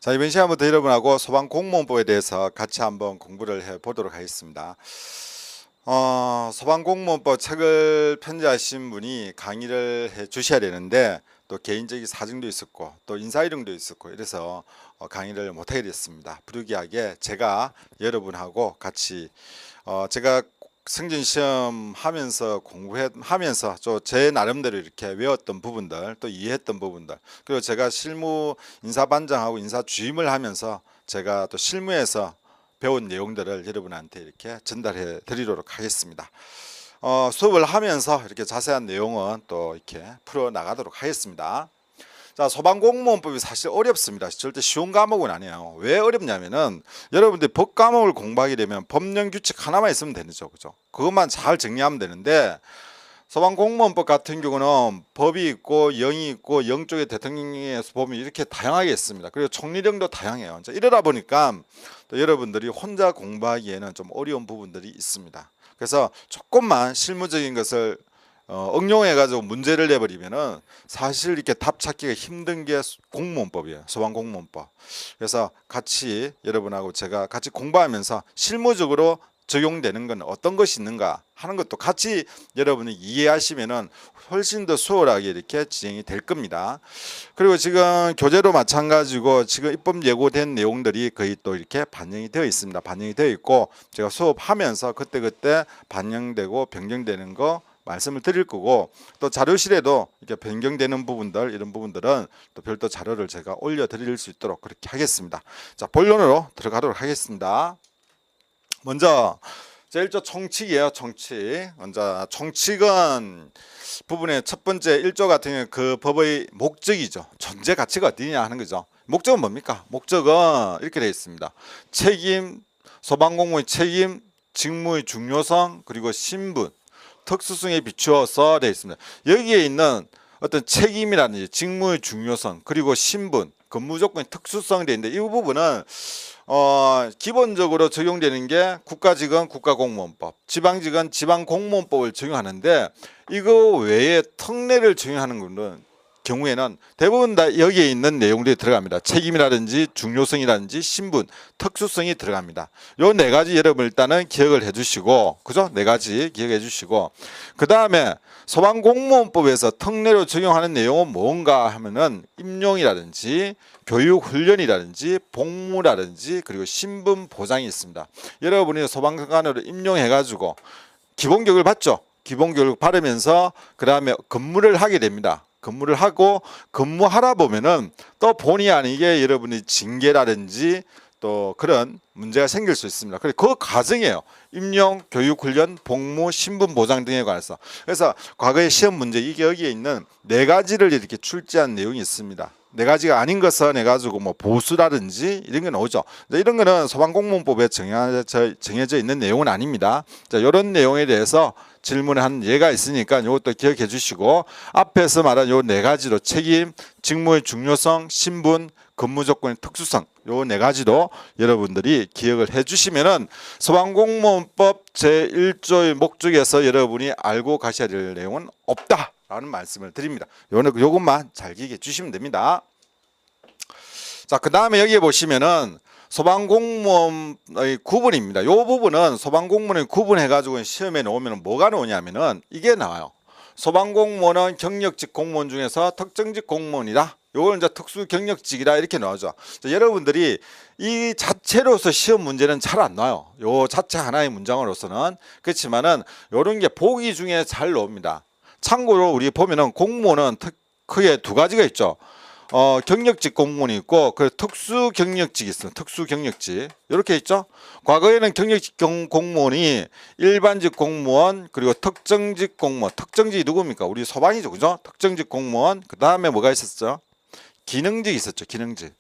자, 이번 시간부터 여러분하고 소방공무원법에 대해서 같이 한번 공부를 해 보도록 하겠습니다. 소방공무원법 책을 편집하신 분이 강의를 해 주셔야 되는데 또 개인적인 사정도 있었고 또 인사이동도 있었고 이래서 강의를 못하게 됐습니다. 부득이하게 제가 여러분하고 같이 제가 승진시험 하면서 공부하면서 제 나름대로 이렇게 외웠던 부분들 또 이해했던 부분들 그리고 제가 실무 인사반장하고 인사주임을 하면서 제가 또 실무에서 배운 내용들을 여러분한테 이렇게 전달해 드리도록 하겠습니다. 수업을 하면서 이렇게 자세한 내용은 또 이렇게 풀어 나가도록 하겠습니다. 자, 소방공무원법이 사실 어렵습니다. 절대 쉬운 과목은 아니에요. 왜 어렵냐면은 여러분들 법 과목을 공부하게 되면 법령 규칙 하나만 있으면 되죠, 그죠? 그것만 잘 정리하면 되는데 소방공무원법 같은 경우는 법이 있고 영이 있고 영 쪽에 대통령령에서 보면 이렇게 다양하게 있습니다. 그리고 총리령도 다양해요. 이러다 보니까 또 여러분들이 혼자 공부하기에는 좀 어려운 부분들이 있습니다. 그래서 조금만 실무적인 것을 응용해 가지고 문제를 내버리면은 사실 이렇게 답 찾기가 힘든 게 공무원법이에요. 소방공무원법. 그래서 같이 여러분하고 제가 같이 공부하면서 실무적으로 적용되는 건 어떤 것이 있는가 하는 것도 같이 여러분이 이해하시면은 훨씬 더 수월하게 이렇게 진행이 될 겁니다. 그리고 지금 교재도 마찬가지고 지금 입법 예고된 내용들이 거의 또 이렇게 반영이 되어 있습니다. 반영이 되어 있고 제가 수업하면서 그때그때 반영되고 변경되는 거 말씀을 드릴 거고 또 자료실에도 이렇게 변경되는 부분들 이런 부분들은 또 별도 자료를 제가 올려 드릴 수 있도록 그렇게 하겠습니다. 자, 본론으로 들어가도록 하겠습니다. 먼저 제1조 총칙이에요. 총칙. 먼저 총칙은 부분의 첫 번째 1조 같은 경우는 그 법의 목적이죠. 존재 가치가 어디냐 하는 거죠. 목적은 뭡니까? 목적은 이렇게 되어 있습니다. 책임, 소방공무원의 책임, 직무의 중요성, 그리고 신분, 특수성에 비추어서 되어 있습니다. 여기에 있는 어떤 책임이라든지 직무의 중요성 그리고 신분, 근무 조건의 특수성이 되어 있는데 이 부분은 기본적으로 적용되는 게 국가직은 국가공무원법, 지방직은 지방공무원법을 적용하는데 이거 외에 특례를 적용하는 경우에는 대부분 다 여기에 있는 내용들이 들어갑니다. 책임이라든지 중요성이라든지 신분, 특수성이 들어갑니다. 요 네 가지 여러분 일단은 기억을 해주시고, 그죠? 네 가지 기억해 주시고, 그 다음에 소방공무원법에서 특례로 적용하는 내용은 뭔가 하면은 임용이라든지 교육훈련이라든지 복무라든지 그리고 신분 보장이 있습니다. 여러분이 소방관으로 임용해 가지고 기본교육을 받죠. 기본교육을 받으면서 그 다음에 근무를 하게 됩니다. 근무를 하고 근무하다 보면은 또 본의 아니게 여러분이 징계라든지 또 그런 문제가 생길 수 있습니다. 그 과정이에요. 임용, 교육훈련, 복무, 신분 보장 등에 관해서. 그래서 과거의 시험 문제 이게 여기에 있는 네 가지를 이렇게 출제한 내용이 있습니다. 네 가지가 아닌 것은 해가지고 뭐 보수라든지 이런 게 나오죠. 이런 거는 소방공무원법에 정해져 있는 내용은 아닙니다. 자, 이런 내용에 대해서 질문을 한 예가 있으니까 이것도 기억해 주시고 앞에서 말한 요 네 가지로 책임, 직무의 중요성, 신분, 근무 조건의 특수성 요 네 가지도 여러분들이 기억을 해 주시면은 소방공무원법 제1조의 목적에서 여러분이 알고 가셔야 될 내용은 없다라는 말씀을 드립니다. 요것만 잘 기억해 주시면 됩니다. 자, 그 다음에 여기에 보시면은 소방공무원의 구분입니다. 이 부분은 소방공무원의 구분해가지고 시험에 나오면 뭐가 나오냐면은 이게 나와요. 소방공무원은 경력직 공무원 중에서 특정직 공무원이다. 요걸 이제 특수 경력직이다 이렇게 나오죠. 자, 여러분들이 이 자체로서 시험 문제는 잘 안 나와요. 요 자체 하나의 문장으로서는 그렇지만은 요런 게 보기 중에 잘 나옵니다. 참고로 우리 보면은 공무원은 크게 두 가지가 있죠. 경력직 공무원이 있고 그 특수 경력직이 있어요. 특수 경력직 이렇게 있죠. 과거에는 경력직 공무원이 일반직 공무원 그리고 특정직 공무원. 특정직이 누굽니까? 우리 소방이죠, 그죠? 특정직 공무원. 그 다음에 뭐가 있었죠? 기능직 있었죠. 기능직.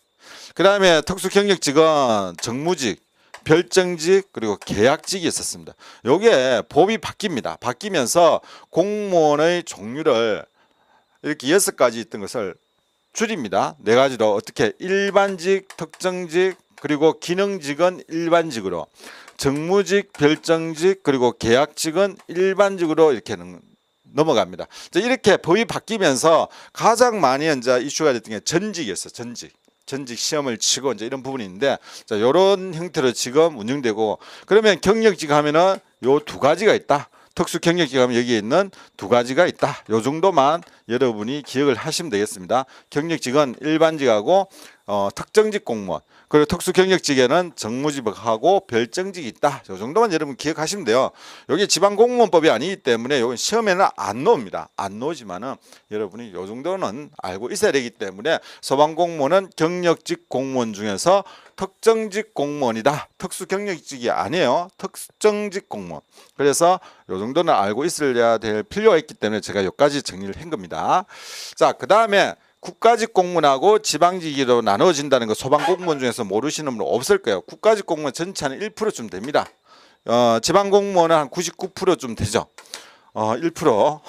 그 다음에 특수 경력직은 정무직, 별정직 그리고 계약직이 있었습니다. 요게 법이 바뀝니다. 바뀌면서 공무원의 종류를 이렇게 6가지 있던 것을 줄입니다. 네 가지로 어떻게 일반직, 특정직 그리고 기능직은 일반직으로, 정무직, 별정직 그리고 계약직은 일반직으로 이렇게 넘어갑니다. 이렇게 법이 바뀌면서 가장 많이 이제 이슈가 됐던 게 전직이었어요. 전직 시험을 치고 이제 이런 부분이 있는데, 자, 이런 형태로 지금 운영되고, 그러면 경력직 하면은 요 두 가지가 있다. 특수 경력직 하면 여기에 있는 두 가지가 있다. 요 정도만 여러분이 기억을 하시면 되겠습니다. 경력직은 일반직하고 특정직 공무원, 그리고 특수 경력직에는 정무직하고 별정직이 있다. 요 정도만 여러분 기억하시면 돼요. 여기 지방공무원법이 아니기 때문에 이건 시험에는 안 나옵니다. 안 나오지만은 여러분이 요 정도는 알고 있어야 되기 때문에 소방공무원은 경력직 공무원 중에서 특정직 공무원이다. 특수 경력직이 아니에요. 특정직 공무원. 그래서 요 정도는 알고 있어야 될 필요가 있기 때문에 제가 여기까지 정리를 한 겁니다. 자, 그 다음에 국가직 공무원하고 지방직으로 나눠진다는 거 소방공무원 중에서 모르시는 분 없을 거예요. 국가직 공무원 전체는 1%쯤 됩니다. 지방공무원은 한 99%쯤 되죠. 1%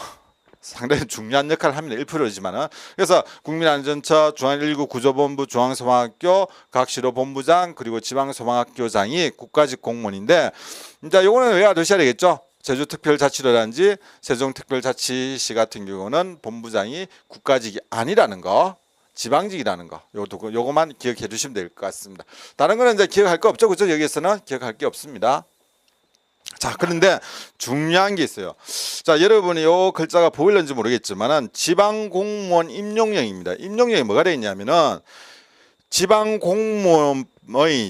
상당히 중요한 역할을 합니다. 1%지만은. 그래서 국민안전처, 중앙119 구조본부, 중앙소방학교, 각 시도 본부장, 그리고 지방소방학교장이 국가직 공무원인데, 이제 요거는 왜 알으셔야 되겠죠? 제주특별자치도라든지 세종특별자치시 같은 경우는 본부장이 국가직이 아니라는 거, 지방직이라는 거, 요거만 기억해 주시면 될 것 같습니다. 다른 거는 이제 기억할 거 없죠, 그죠? 여기에서는 기억할 게 없습니다. 자, 그런데 중요한 게 있어요. 자, 여러분이 요 글자가 보일는지 모르겠지만은 지방공무원 임용령입니다. 임용령이 뭐가 되어 있냐면은 지방공무원의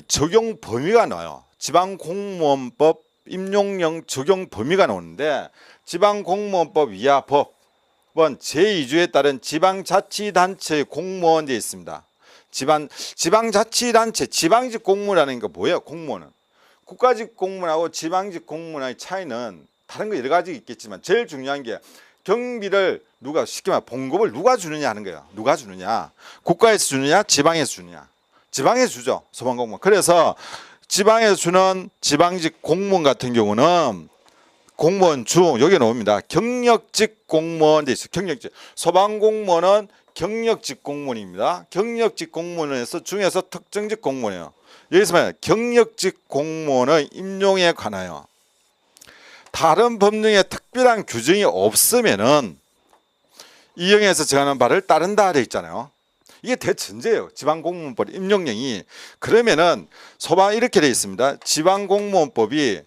적용 범위가 나와요. 지방공무원법 임용령 적용 범위가 나오는데, 지방공무원법 이하 법은 제2조에 따른 지방자치단체의 공무원 되어 있습니다. 지방자치단체, 지방직 공무원이라는 게 뭐예요? 공무원은 국가직 공무원하고 지방직 공무원의 차이는 다른 거 여러 가지 있겠지만 제일 중요한 게 경비를 누가, 쉽게 말해 봉급을 누가 주느냐 하는 거예요. 누가 주느냐, 국가에서 주느냐, 지방에서 주느냐. 지방에서 주죠, 소방공무원. 그래서 지방에서 주는 지방직 공무원 같은 경우는 공무원 중 여기에 나옵니다. 경력직 공무원 돼 있어요. 경력직. 소방공무원은 경력직 공무원입니다. 경력직 공무원에서 중에서 특정직 공무원이에요. 여기서 말이야, 경력직 공무원의 임용에 관하여 다른 법령에 특별한 규정이 없으면은 이 영에서 정하는 바를 따른다 되어 있잖아요. 이게 대전제예요. 지방공무원법 임용령이. 그러면은 소방 이렇게 되어 있습니다. 지방공무원법이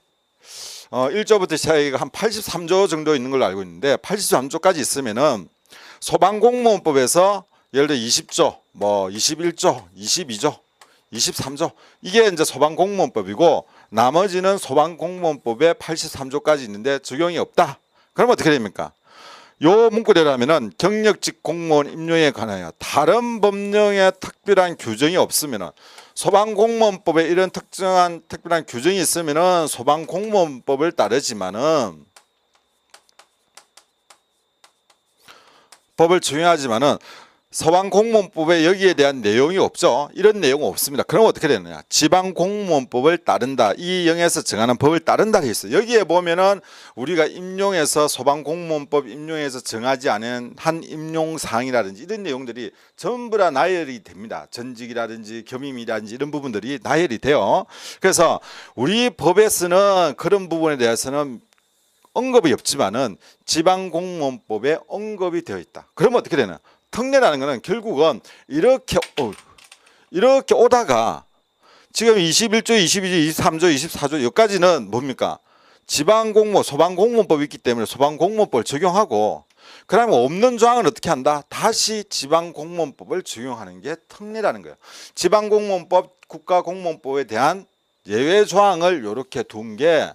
1조부터 시작해가 한 83조 정도 있는 걸로 알고 있는데, 83조까지 있으면은 소방공무원법에서 예를 들어 20조, 뭐 21조, 22조, 23조, 이게 이제 소방공무원법이고, 나머지는 소방공무원법에 83조까지 있는데 적용이 없다. 그럼 어떻게 됩니까? 요 문구대로 하면은 경력직 공무원 임용에 관하여 다른 법령에 특별한 규정이 없으면은, 소방공무원법에 이런 특별한 규정이 있으면은 소방공무원법을 따르지만은 법을 적용하지만은 소방공무원법에 여기에 대한 내용이 없죠. 이런 내용은 없습니다. 그럼 어떻게 되느냐? 지방공무원법을 따른다. 이 영에서 정하는 법을 따른다 돼 있어요. 여기에 보면은 우리가 임용에서 소방공무원법 임용에서 정하지 않은 한 임용사항이라든지 이런 내용들이 전부 다 나열이 됩니다. 전직이라든지 겸임이라든지 이런 부분들이 나열이 돼요. 그래서 우리 법에서는 그런 부분에 대해서는 언급이 없지만은 지방공무원법에 언급이 되어 있다. 그러면 어떻게 되나? 특례라는 것은 결국은 이렇게 오다가 지금 21조, 22조, 23조, 24조 여기까지는 뭡니까? 지방공무원, 소방공무원법이 있기 때문에 소방공무원법을 적용하고, 그다음에 없는 조항은 어떻게 한다? 다시 지방공무원법을 적용하는 게 특례라는 거예요. 지방공무원법, 국가공무원법에 대한 예외 조항을 이렇게 둔 게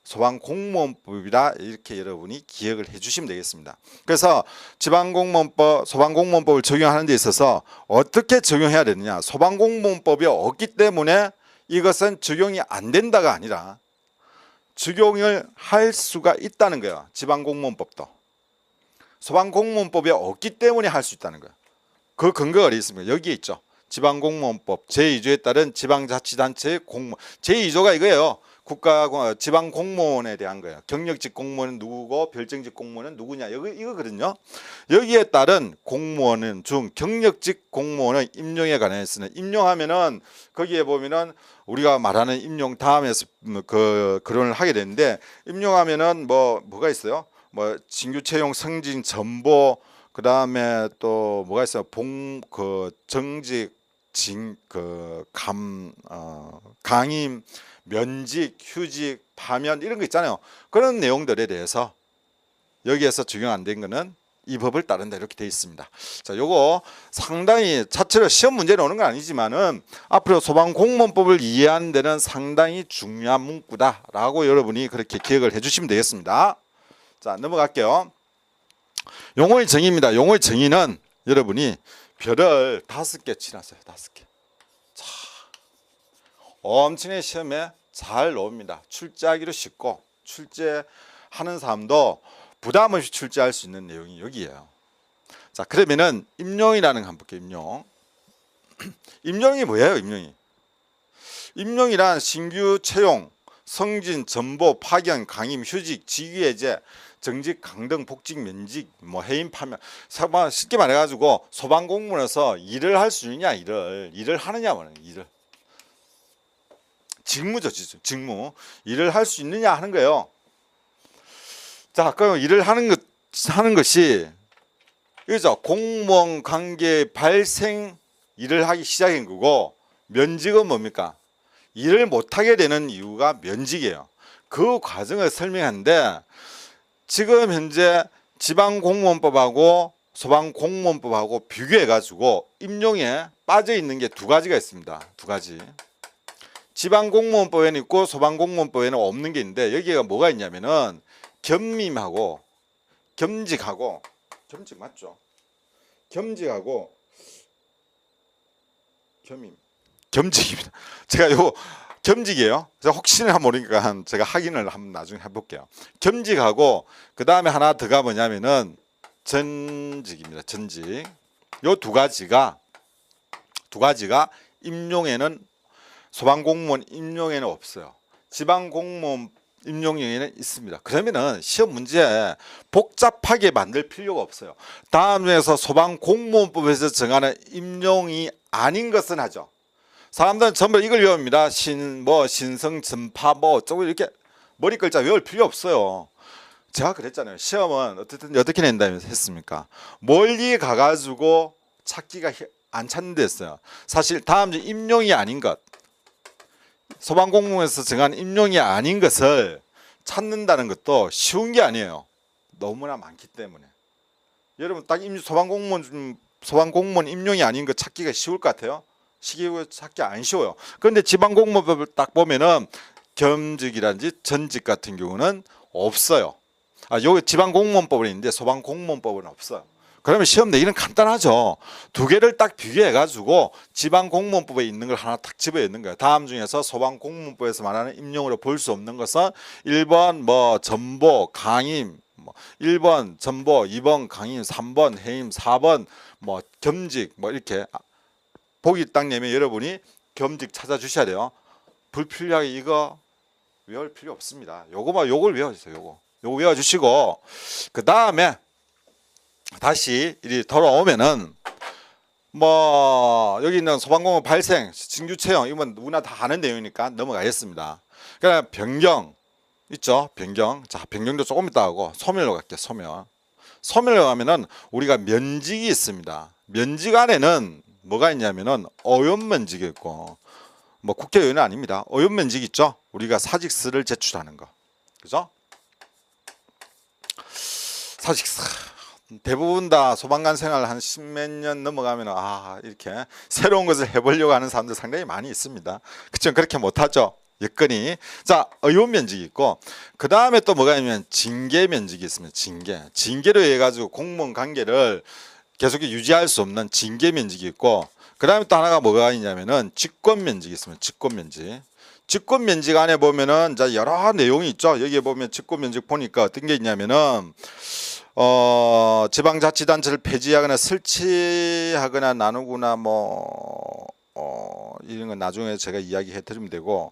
소방공무원법이다, 이렇게 여러분이 기억을 해주시면 되겠습니다. 그래서 지방공무원법, 소방공무원법을 적용하는 데 있어서 어떻게 적용해야 되느냐, 소방공무원법이 없기 때문에 이것은 적용이 안 된다가 아니라 적용을 할 수가 있다는 거예요. 지방공무원법도 소방공무원법이 없기 때문에 할 수 있다는 거예요. 그 근거가 어디 있습니까? 여기에 있죠. 지방공무원법 제2조에 따른 지방자치단체의 공무원, 제2조가 이거예요. 지방공무원에 대한 거예요. 경력직 공무원은 누구고 별정직 공무원은 누구냐, 이거거든요. 여기에 따른 공무원은 중 경력직 공무원의 임용에 관해서는, 임용하면은 거기에 보면은 우리가 말하는 임용 다음에서 거론을 하게 되는데, 임용하면은 뭐가 있어요? 뭐 신규 채용, 승진, 전보, 그 다음에 또 뭐가 있어요? 정직, 강임, 면직, 휴직, 파면 이런 거 있잖아요. 그런 내용들에 대해서 여기에서 적용 안 된 거는 이 법을 따른다 이렇게 되어 있습니다. 자, 요거 상당히 자체로 시험 문제로 오는 건 아니지만은 앞으로 소방공무원법을 이해하는 데는 상당히 중요한 문구다라고 여러분이 그렇게 기억을 해주시면 되겠습니다. 자, 넘어갈게요. 용어의 정의입니다. 용어의 정의는 여러분이 별을 5개 칠하세요. 5개. 자, 엄청나게 시험에 잘 나옵니다. 출제하기도 쉽고 출제하는 사람도 부담 없이 출제할 수 있는 내용이 여기에요. 자, 그러면은 임용이라는 거 한번 볼게요. 임용. 임용이 뭐예요? 임용이란 신규 채용, 승진, 전보, 파견, 강임, 휴직, 직위해제, 정직, 강등, 복직, 면직, 뭐 해임, 파면. 쉽게 말해가지고 소방공무원에서 일을 할 수 있느냐, 일을 하느냐 말이에요. 일을. 직무죠, 직무. 일을 할 수 있느냐 하는 거예요. 자, 그럼 일을 하는 것이 이죠. 공무원 관계 발생 일을 하기 시작인 거고, 면직은 뭡니까? 일을 못하게 되는 이유가 면직이에요. 그 과정을 설명하는데 지금 현재 지방공무원법하고 소방공무원법하고 비교해가지고 임용에 빠져있는 게 2가지가 있습니다. 2가지. 지방공무원법에는 있고 소방공무원법에는 없는 게 있는데 여기가 뭐가 있냐면은 겸임하고 겸직하고 겸직 맞죠? 겸직하고 겸직입니다. 제가 요 겸직이에요. 제가 혹시나 모르니까 제가 확인을 한번 나중에 해볼게요. 겸직하고 그 다음에 하나 더가 뭐냐면은 전직입니다. 전직. 요 2가지가 임용에는 소방공무원 임용에는 없어요. 지방공무원 임용령에는 있습니다. 그러면은 시험 문제 복잡하게 만들 필요가 없어요. 다음에서 소방공무원법에서 정하는 임용이 아닌 것은 하죠. 사람들은 전부 이걸 외웁니다. 신성, 전파 어쩌고 이렇게 머리 글자 외울 필요 없어요. 제가 그랬잖아요. 시험은 어떻게 낸다면 했습니까? 멀리 가가지고 찾기가 안 찾는 데였어요. 사실 다음 주 임용이 아닌 것, 소방공무원에서 정한 임용이 아닌 것을 찾는다는 것도 쉬운 게 아니에요. 너무나 많기 때문에. 여러분 딱 소방공무원 임용이 아닌 것 찾기가 쉬울 것 같아요? 찾기 안 쉬워요. 그런데 지방공무원법을 딱 보면은 겸직이라든지 전직 같은 경우는 없어요. 여기 지방공무원법은 있는데 소방공무원법은 없어요. 그러면 시험 내기는 간단하죠. 2개를 딱 비교해가지고 지방공무원법에 있는 걸 하나 딱 집어넣는 거예요. 다음 중에서 소방공무원법에서 말하는 임용으로 볼 수 없는 것은 1번 전보, 강임, 1번 전보, 2번 강임, 3번 해임, 4번 겸직 이렇게 보기 딱 내면 여러분이 겸직 찾아주셔야 돼요. 불필요하게 이거 외울 필요 없습니다. 요걸 외워주세요. 요거 외워주시고 그 다음에 다시 이리 돌아오면은 여기 있는 소방공무원 발생, 신규 채용 이건 누구나 다 아는 내용이니까 넘어가겠습니다. 그다음 변경 있죠. 변경. 자, 변경도 조금 이따 하고 소멸로 갈게요. 소멸로 가면은 우리가 면직이 있습니다. 면직 안에는 뭐가 있냐면은 어연면직이 있고 국회의원은 아닙니다. 어연면직 있죠. 우리가 사직서를 제출하는 거. 그죠? 사직서. 대부분 다 소방관 생활 한 10몇 년 넘어가면 이렇게 새로운 것을 해보려고 하는 사람들 상당히 많이 있습니다. 그쵸? 그렇게 못하죠. 여건이. 자, 의원면직이 있고 그 다음에 또 뭐가 있냐면 징계면직이 있습니다. 징계로 해가지고 공무원 관계를 계속 유지할 수 없는 징계면직이 있고 그 다음에 또 하나가 뭐가 있냐면은 직권면직이 있습니다. 직권면직 안에 보면은 여러 내용이 있죠. 여기에 보면 직권면직 보니까 어떤 게 있냐면은 지방자치단체를 폐지하거나 설치하거나 나누거나 이런 건 나중에 제가 이야기해 드리면 되고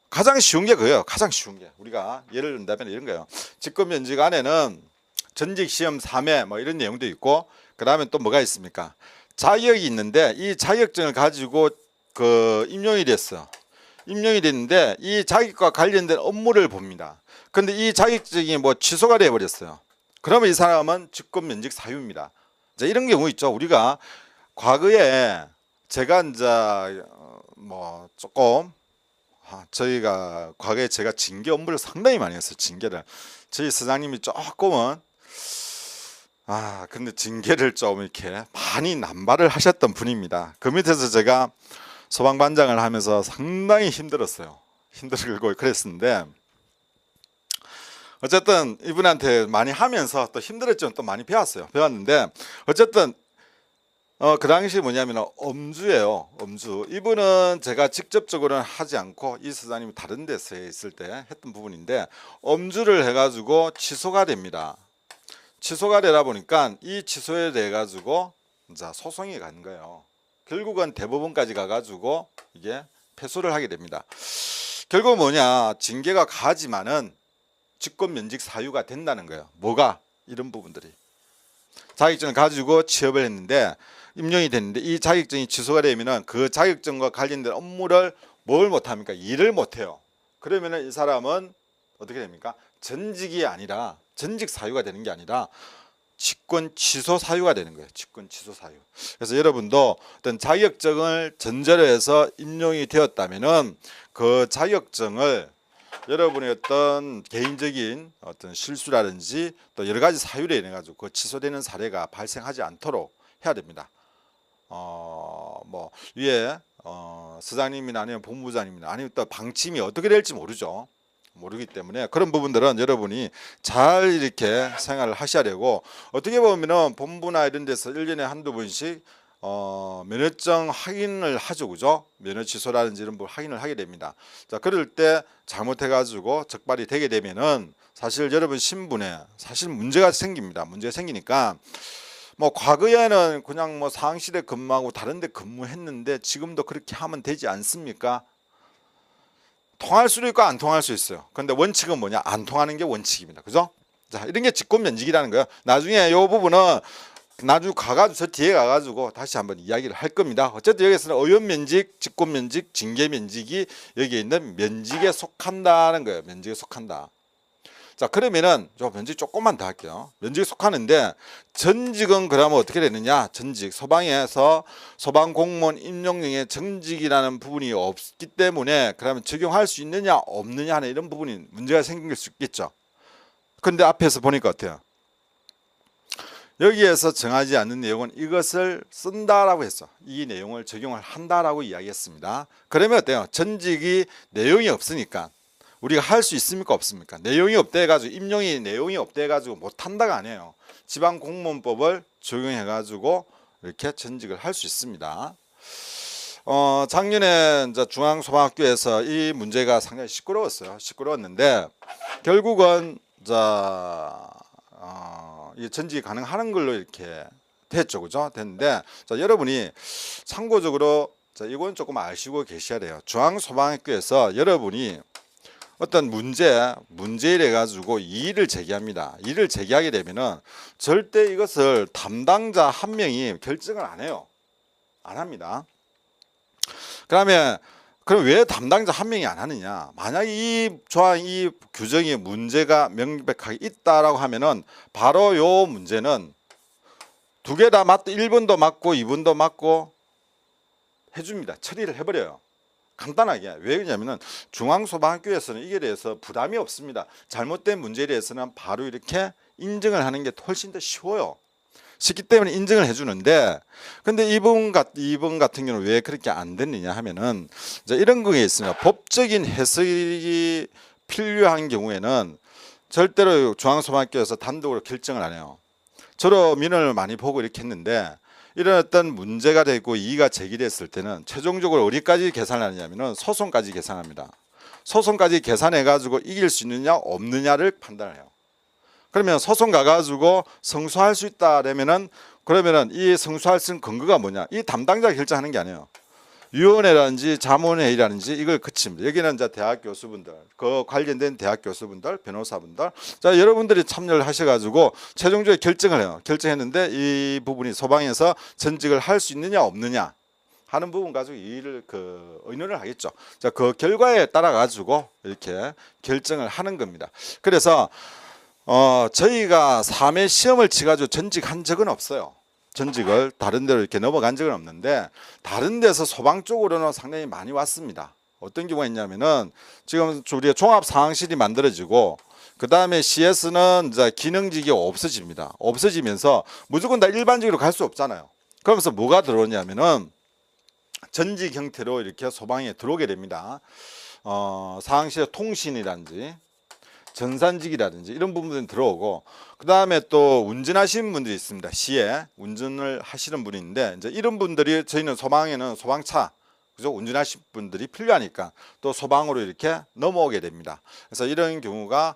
가장 쉬운 게 그거예요. 가장 쉬운 게 우리가 예를 든다면 이런 거예요. 직권면직 안에는 전직시험 3회 이런 내용도 있고 그 다음에 또 뭐가 있습니까? 자격이 있는데 이 자격증을 가지고 임용이 됐어. 임용이 됐는데 이 자격과 관련된 업무를 봅니다. 근데 이 자격증이 취소가 돼 버렸어요. 그러면 이 사람은 직권면직 사유입니다. 자, 이런 경우 있죠. 우리가 과거에 제가 이제 뭐 조금 저희가 과거에 제가 징계 업무를 상당히 많이 했어요. 징계를 저희 서장님이 조금은 근데 징계를 좀 이렇게 많이 남발을 하셨던 분입니다. 그 밑에서 제가 소방반장을 하면서 상당히 힘들었어요. 힘들고 그랬었는데 어쨌든 이분한테 많이 하면서 또 힘들었지만 또 많이 배웠는데 어쨌든 그 당시 뭐냐면 엄주예요. 엄주. 이분은 제가 직접적으로는 하지 않고 이 서장님이 다른 데서 있을 때 했던 부분인데 엄주를 해가지고 취소가 됩니다. 취소가 되다 보니까 이 취소에 대해 가지고 이제 소송이 간 거예요. 결국은 대법원까지 가가지고 이게 패소를 하게 됩니다. 결국 뭐냐, 징계가 가지만은 직권 면직 사유가 된다는 거예요. 뭐가? 이런 부분들이 자격증을 가지고 취업을 했는데 임용이 됐는데 이 자격증이 취소가 되면은 그 자격증과 관련된 업무를 뭘 못합니까? 일을 못해요. 그러면은 이 사람은 어떻게 됩니까? 전직이 아니라 전직 사유가 되는 게 아니라 직권 취소 사유가 되는 거예요. 직권 취소 사유. 그래서 여러분도 어떤 자격증을 전제로 해서 임용이 되었다면은 그 자격증을 여러분의 어떤 개인적인 어떤 실수라든지 또 여러 가지 사유로 인해 가지고 그 취소되는 사례가 발생하지 않도록 해야 됩니다. 뭐 위에 서장님이나 아니면 본부장님이나 아니면 또 방침이 어떻게 될지 모르기 때문에 그런 부분들은 여러분이 잘 이렇게 생활을 하셔야 되고, 어떻게 보면은 본부나 이런 데서 1년에 한두 번씩 면허증 확인을 하죠. 그죠? 면허 취소라든지 이런 부분 확인을 하게 됩니다. 자, 그럴 때 잘못해 가지고 적발이 되게 되면은 사실 여러분 신분에 사실 문제가 생깁니다. 문제가 생기니까 뭐 과거에는 그냥 뭐 상실에 근무하고 다른 데 근무했는데 지금도 그렇게 하면 되지 않습니까? 통할 수도 있고 안 통할 수 있어요. 그런데 원칙은 뭐냐? 안 통하는 게 원칙입니다. 그죠? 자, 이런 게 직권 면직이라는 거예요. 나중에 이 부분은 나중에 가가지고 저 뒤에 가가지고 다시 한번 이야기를 할 겁니다. 어쨌든 여기서는 의원 면직, 직권 면직, 징계 면직이 여기에 있는 면직에 속한다는 거예요. 면직에 속한다. 자, 그러면은 저 면직 조금만 더 할게요. 면직에 속하는데 전직은 그러면 어떻게 되느냐? 전직 소방에서 소방 공무원 임용령에 전직이라는 부분이 없기 때문에 그러면 적용할 수 있느냐 없느냐 하는 이런 부분이 문제가 생길 수 있겠죠. 근데 앞에서 보니까 어때요? 여기에서 정하지 않는 내용은 이것을 쓴다라고 했어. 이 내용을 적용을 한다라고 이야기했습니다. 그러면 어때요? 전직이 내용이 없으니까 우리가 할 수 있습니까 없습니까? 내용이 없대 가지고 임용이 내용이 없대 가지고 못 한다가 아니에요. 지방공무원법을 적용해 가지고 이렇게 전직을 할 수 있습니다. 작년에 이제 중앙소방학교에서 이 문제가 상당히 시끄러웠어요. 시끄러웠는데 결국은 전직이 가능한 걸로 이렇게 됐죠. 그죠? 됐는데 자, 여러분이 참고적으로 이건 조금 아시고 계셔야 돼요. 중앙소방학교에서 여러분이 어떤 문제를 가지고 이의를 제기합니다. 이의를 제기하게 되면은 절대 이것을 담당자 한 명이 결정을 안 해요. 안 합니다. 그럼 왜 담당자 한 명이 안 하느냐? 만약에 이 조항, 이 규정에 문제가 명백하게 있다라고 하면은 바로 요 문제는 두 개 다 맞고 1번도 맞고 2번도 맞고 해줍니다. 처리를 해버려요. 간단하게. 왜 그러냐면은 중앙소방학교에서는 이게 대해서 부담이 없습니다. 잘못된 문제에 대해서는 바로 이렇게 인정을 하는 게 훨씬 더 쉬워요. 쉽기 때문에 인정을 해주는데, 근데 이번 같은 경우는 왜 그렇게 안 됐느냐 하면은 이런 거에 있습니다. 법적인 해석이 필요한 경우에는 절대로 중앙소방학교에서 단독으로 결정을 안 해요. 저도 민원을 많이 보고 이렇게 했는데 이런 어떤 문제가 되고 이의가 제기됐을 때는 최종적으로 어디까지 계산하느냐면은 소송까지 계산합니다. 소송까지 계산해 가지고 이길 수 있느냐 없느냐를 판단해요. 그러면 소송 가가지고 성소할 수 있다라면은 그러면은 이 성소할 수 있는 근거가 뭐냐? 이 담당자가 결정하는 게 아니에요. 위원회라든지 자문회의라든지 이걸 거칩니다. 여기는 이제 대학 교수분들, 그 관련된 대학 교수분들, 변호사분들, 자 여러분들이 참여를 하셔가지고 최종적으로 결정을 해요. 결정했는데 이 부분이 소방에서 전직을 할 수 있느냐 없느냐 하는 부분 가지고 의논을 하겠죠. 자, 그 결과에 따라 가지고 이렇게 결정을 하는 겁니다. 그래서 저희가 3회 시험을 치가지고 전직한 적은 없어요. 전직을 다른 데로 이렇게 넘어간 적은 없는데 다른 데서 소방 쪽으로는 상당히 많이 왔습니다. 어떤 경우가 있냐면은 지금 우리가 종합상황실이 만들어지고 그 다음에 CS는 이제 기능직이 없어집니다. 없어지면서 무조건 다 일반직으로 갈 수 없잖아요. 그러면서 뭐가 들어오냐면은 전직 형태로 이렇게 소방에 들어오게 됩니다. 상황실의 통신이라든지 전산직이라든지 이런 부분들이 들어오고 그 다음에 또 운전하시는 분들이 있습니다. 시에 운전을 하시는 분이 있는데 이제 이런 분들이 저희는 소방에는 소방차 그죠? 운전하시는 분들이 필요하니까 또 소방으로 이렇게 넘어오게 됩니다. 그래서 이런 경우가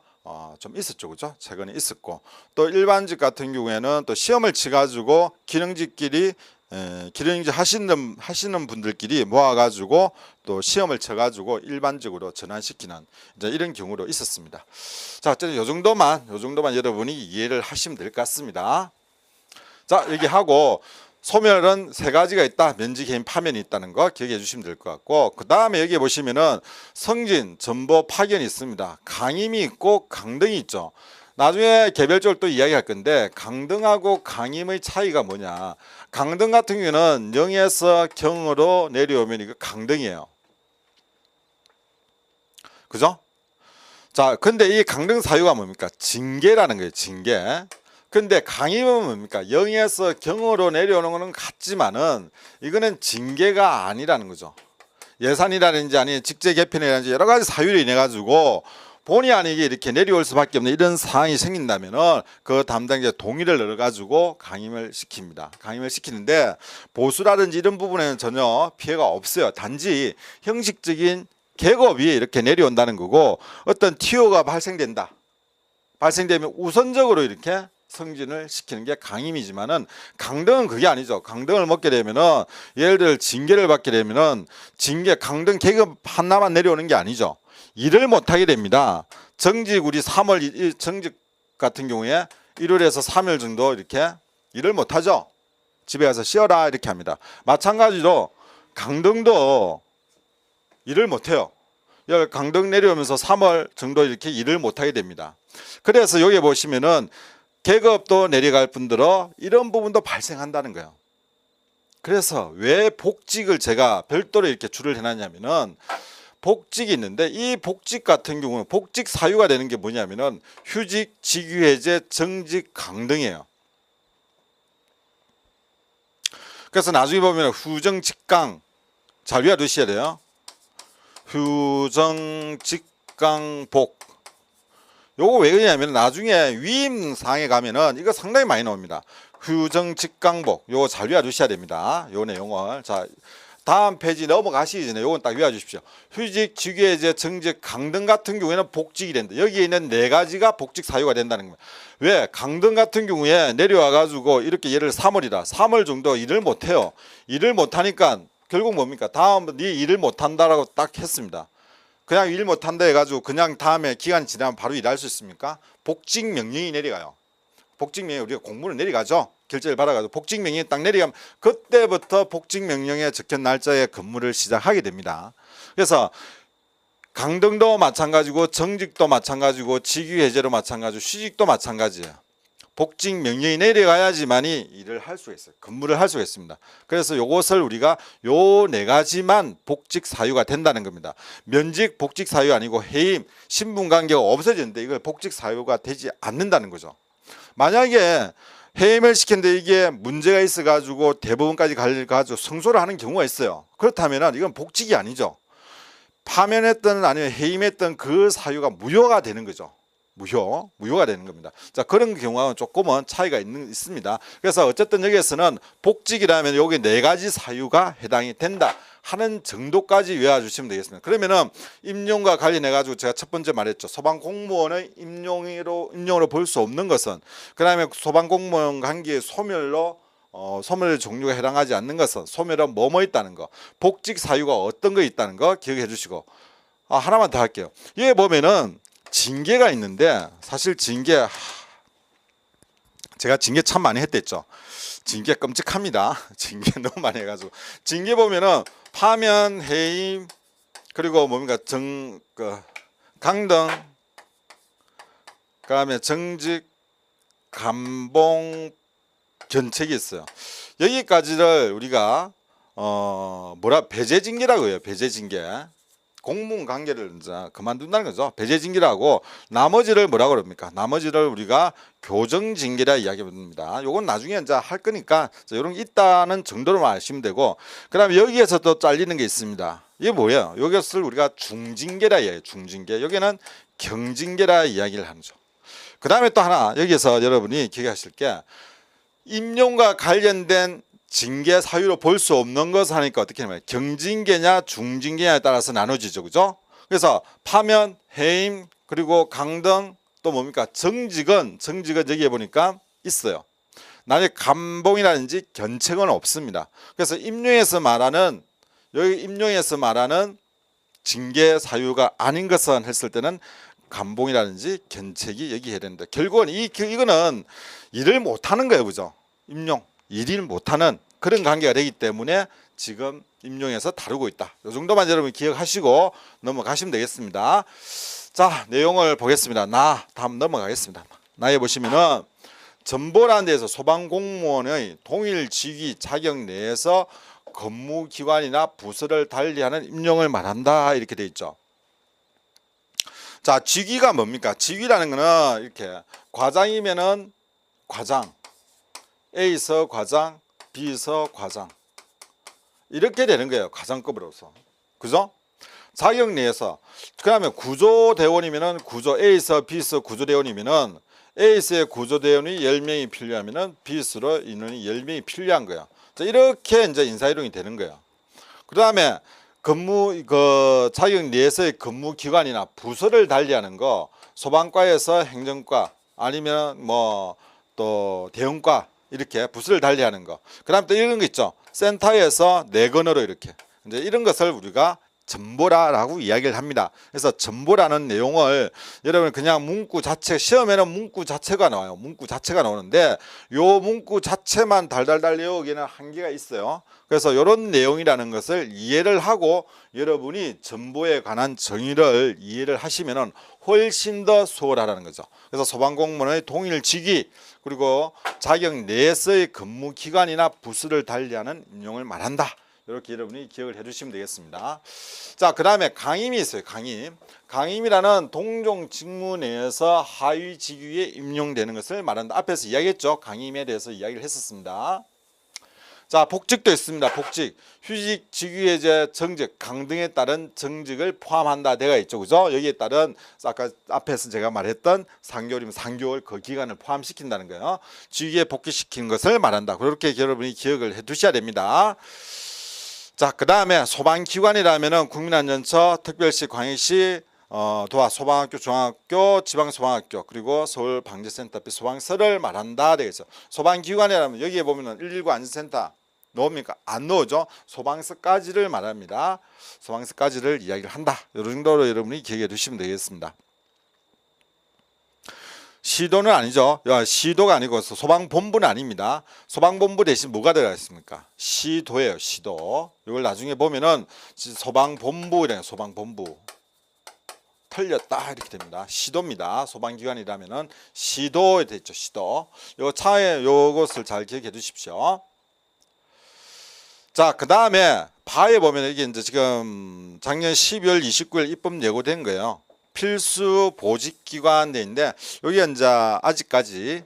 좀 있었죠, 그죠? 최근에 있었고 또 일반직 같은 경우에는 또 시험을 치가지고 기능직끼리 기능직 하시는 분들끼리 모아가지고 또 시험을 쳐가지고 일반직으로 전환시키는 이제 이런 경우로 있었습니다. 자, 어쨌든 요 정도만 여러분이 이해를 하시면 될 것 같습니다. 자, 얘기하고 소멸은 세 가지가 있다. 면직, 해임, 파면이 있다는 거 기억해 주시면 될 것 같고 그 다음에 여기 보시면은 성진, 전보, 파견이 있습니다. 강임이 있고 강등이 있죠. 나중에 개별적으로 또 이야기할 건데 강등하고 강임의 차이가 뭐냐. 강등 같은 경우는 0에서 경으로 내려오면 이거 강등이에요. 그죠? 자, 근데 이 강등 사유가 뭡니까? 징계라는 거예요. 징계. 근데 강임은 뭡니까? 0에서 경으로 내려오는 거는 같지만은 이거는 징계가 아니라는 거죠. 예산이라든지 아니면 직제 개편이라든지 여러 가지 사유로 인해 가지고 본의 아니게 이렇게 내려올 수밖에 없는 이런 상황이 생긴다면은 그 담당자 동의를 얻어 가지고 강임을 시킵니다. 강임을 시키는데 보수라든지 이런 부분에는 전혀 피해가 없어요. 단지 형식적인 계급이 이렇게 내려온다는 거고 어떤 티오가 발생되면 우선적으로 이렇게 승진을 시키는 게 강임이지만은 강등은 그게 아니죠. 강등을 먹게 되면은 예를 들어 징계를 받게 되면은 징계 강등 계급 하나만 내려오는 게 아니죠. 일을 못하게 됩니다. 정직 우리 3월 정직 같은 경우에 1월에서 3일 정도 이렇게 일을 못하죠. 집에 가서 쉬어라 이렇게 합니다. 마찬가지로 강등도 일을 못해요. 강등 내려오면서 3월 정도 이렇게 일을 못하게 됩니다. 그래서 여기 보시면은 계급도 내려갈 뿐더러 이런 부분도 발생한다는 거예요. 그래서 왜 복직을 제가 별도로 이렇게 줄을 해놨냐면은 복직이 있는데 이 복직 같은 경우는 복직 사유가 되는 게 뭐냐면은 휴직, 직위해제, 정직, 강등이에요. 그래서 나중에 보면 후정, 직강 잘 외워두셔야 돼요. 휴정, 직강, 복. 요거 왜 그러냐면 나중에 위임상에 가면은 이거 상당히 많이 나옵니다. 휴정, 직강복 요거 잘 외워두셔야 됩니다. 요 내용을. 자, 다음 페이지 넘어가시기 전에 요건 딱 외워주십시오. 휴직, 직위해제, 정직, 강등 같은 경우에는 복직이 된다. 여기에 있는 네 가지가 복직 사유가 된다는 겁니다. 왜? 강등 같은 경우에 내려와 가지고 이렇게 예를 3월이다. 3월 정도 일을 못해요. 일을 못하니까 결국 뭡니까? 다음 네 일을 못한다라고 딱 했습니다. 그냥 일 못한다 해가지고 그냥 다음에 기간이 지나면 바로 일할 수 있습니까? 복직 명령이 내려가요. 복직 명령 우리가 공문을 내려가죠. 결제를 받아가지고 복직 명령이 딱 내려가면 그때부터 복직 명령에 적힌 날짜에 근무를 시작하게 됩니다. 그래서 강등도 마찬가지고 정직도 마찬가지고 직위 해제도 마찬가지고 휴직도 마찬가지예요. 복직 명령이 내려가야지만이 일을 할 수가 있어요. 근무를 할 수가 있습니다. 그래서 요것을 우리가 요 네 가지만 복직 사유가 된다는 겁니다. 면직 복직 사유 아니고 해임, 신분 관계가 없어지는데 이걸 복직 사유가 되지 않는다는 거죠. 만약에 해임을 시켰는데 이게 문제가 있어 가지고 대법원까지 가지고 승소를 하는 경우가 있어요. 그렇다면 이건 복직이 아니죠. 파면했던 아니면 해임했던 그 사유가 무효가 되는 거죠. 무효가 되는 겁니다. 자, 그런 경우는 조금은 차이가 있습니다. 그래서 어쨌든 여기에서는 복직이라면 여기 네 가지 사유가 해당이 된다 하는 정도까지 외워주시면 되겠습니다. 그러면은 임용과 관련해 가지고 제가 첫 번째 말했죠. 소방 공무원의 임용으로 볼 수 없는 것은 그다음에 소방 공무원 관계의 소멸로 소멸의 종류가 해당하지 않는 것은 소멸은 뭐뭐 있다는 거, 복직 사유가 어떤 거 있다는 거 기억해 주시고 하나만 더 할게요. 여기 보면은 징계가 있는데 사실 징계 제가 징계 참 많이 했댔죠. 징계 끔찍합니다. 징계 너무 많이 해가지고 징계 보면은 파면, 해임 그리고 뭡니까 강등 그다음에 정직, 감봉, 견책이 있어요. 여기까지를 우리가 배제징계라고 해요. 배제징계. 공무원 관계를 이제 그만둔다는 거죠. 배제징계라고. 나머지를 뭐라고 그럽니까? 나머지를 우리가 교정징계라 이야기합니다. 요건 나중에 이제 할 거니까 이런 게 있다는 정도로만 아시면 되고, 그다음에 여기에서 또 잘리는 게 있습니다. 이게 뭐예요? 여기를 우리가 중징계라 이야기해요. 중징계. 여기는 경징계라 이야기를 하죠. 그 다음에 또 하나 여기에서 여러분이 기억하실 게, 임용과 관련된 징계 사유로 볼 수 없는 것을 하니까 어떻게 하냐면 경징계냐 중징계냐에 따라서 나눠지죠. 그죠? 그래서 파면, 해임, 그리고 강등, 또 뭡니까? 정직은 여기에 보니까 있어요. 나중에 감봉이라든지 견책은 없습니다. 그래서 임용에서 말하는 징계 사유가 아닌 것은 했을 때는 감봉이라든지 견책이 여기 해야 되는데, 결국은 이거는 일을 못하는 거예요. 그죠? 임용, 일을 못하는 그런 관계가 되기 때문에 지금 임용에서 다루고 있다. 이 정도만 여러분 기억하시고 넘어가시면 되겠습니다. 자, 내용을 보겠습니다. 다음 넘어가겠습니다. 나에 보시면은 전보라는 데서 소방공무원의 동일 직위 자격 내에서 근무기관이나 부서를 달리하는 임용을 말한다, 이렇게 돼 있죠. 자, 직위가 뭡니까? 직위라는 거는 이렇게 과장이면은 과장, A서 과장, B서 과장, 이렇게 되는 거예요. 과장급으로서. 그죠? 자격 내에서. 그다음에 구조대원이면은 A서 B서 구조대원이면은 A서의 구조대원이 10명이 필요하면은 B서로 인원이 10명이 필요한 거예요. 자, 이렇게 이제 인사이동이 되는 거예요. 그다음에 자격 내에서의 근무 기관이나 부서를 달리하는 거, 소방과에서 행정과, 아니면 뭐 또 대응과, 이렇게 부서를 달리하는 거. 그다음 또 이런 거 있죠. 센터에서 내건으로 이렇게. 이제 이런 것을 우리가 전보라라고 이야기를 합니다. 그래서 전보라는 내용을 여러분 그냥 문구 자체, 시험에는 문구 자체가 나와요. 문구 자체가 나오는데 요 문구 자체만 달달달 외우기에는 한계가 있어요. 그래서 이런 내용이라는 것을 이해를 하고 여러분이 전보에 관한 정의를 이해를 하시면은 훨씬 더 수월하다는 거죠. 그래서 소방공무원의 동일 직위, 그리고 자격 내에서의 근무 기관이나 부서를 달리하는 임용을 말한다. 이렇게 여러분이 기억을 해주시면 되겠습니다. 자, 그 다음에 강임이 있어요. 강임이라는 동종 직무 내에서 하위 직위에 임용되는 것을 말한다. 앞에서 이야기했죠. 강임에 대해서 이야기를 했었습니다. 자, 복직도 있습니다. 복직, 휴직, 직위해제, 정직, 강등에 따른 정직을 포함한다 되어 있죠. 그죠? 여기에 따른 아까 앞에서 제가 말했던 3개월이면 3개월 그 기간을 포함시킨다는 거예요. 직위에 복귀시키는 것을 말한다. 그렇게 여러분이 기억을 해 두셔야 됩니다. 자, 그 다음에 소방기관이라면은 국민안전처, 특별시, 광역시, 도와, 소방학교, 중앙학교, 지방소방학교, 그리고 서울방재센터 앞에 소방서를 말한다 되겠죠. 소방기관이라면 여기에 보면은 119 안전센터 넣습니까? 안 넣어죠. 소방서까지를 말합니다. 소방서까지를 이야기를 한다. 이 정도로 여러분이 기억해 두시면 되겠습니다. 시도는 아니죠. 시도가 아니고 소방본부는 아닙니다. 소방본부 대신 뭐가 들어가 있습니까? 시도예요. 시도. 이걸 나중에 보면은 소방본부래요. 소방본부. 틀렸다 이렇게 됩니다. 시도입니다. 소방기관이라면은 시도에 되어 있죠. 시도. 요 차에 요것을 잘 기억해 두십시오. 자, 그 다음에 바에 보면 이게 이제 지금 작년 12월 29일 입법 예고된 거예요. 필수 보직기관인데 여기 이제 아직까지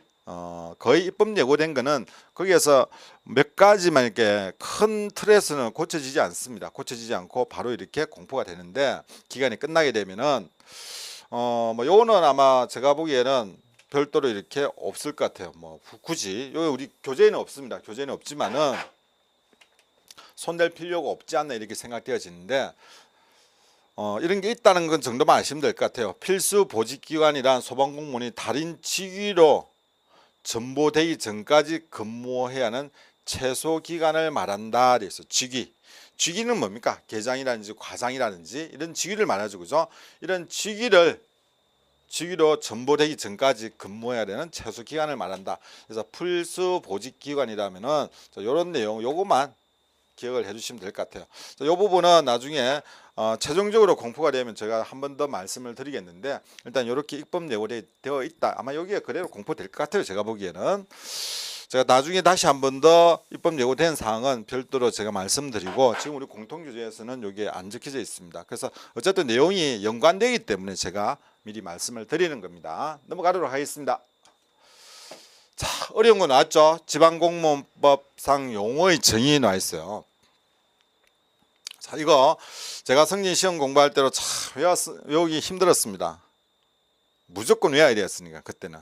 거의 입법 예고된 거는 거기에서 몇 가지만 이렇게 큰 틀에서는 고쳐지지 않습니다. 고쳐지지 않고 바로 이렇게 공포가 되는데 기간이 끝나게 되면은 뭐 요거는 아마 제가 보기에는 별도로 이렇게 없을 것 같아요. 뭐 굳이 여기 우리 교재에는 없습니다. 교재는 없지만은 손댈 필요가 없지 않나 이렇게 생각되어지는데 이런 게 있다는 건 정도만 아시면 될 것 같아요. 필수 보직기관이란 소방공무원이 다른 직위로 전보되기 전까지 근무해야 하는 최소 기간을 말한다. 그래서 직위는 뭡니까? 계장이라든지 과장이라든지 이런 직위를 말하죠. 그죠? 이런 직위로 전보되기 전까지 근무해야 되는 최소 기간을 말한다. 그래서 필수 보직기관이라면은 이런 내용 요것만 기억을 해주시면 될 것 같아요. 이 부분은 나중에 최종적으로 공포가 되면 제가 한 번 더 말씀을 드리겠는데 일단 이렇게 입법 예고되어 있다. 아마 여기에 그대로 공포될 것 같아요. 제가 보기에는. 제가 나중에 다시 한 번 더 입법 예고된 사항은 별도로 제가 말씀드리고 지금 우리 공통규제에서는 이게 안 적혀져 있습니다. 그래서 어쨌든 내용이 연관되기 때문에 제가 미리 말씀을 드리는 겁니다. 넘어가도록 하겠습니다. 자, 어려운 거 나왔죠? 지방공무원법상 용어의 정의에 나와 있어요. 자, 이거 제가 성진 시험 공부할 때로 참 외우기 힘들었습니다. 무조건 외워야 되었으니까 그때는.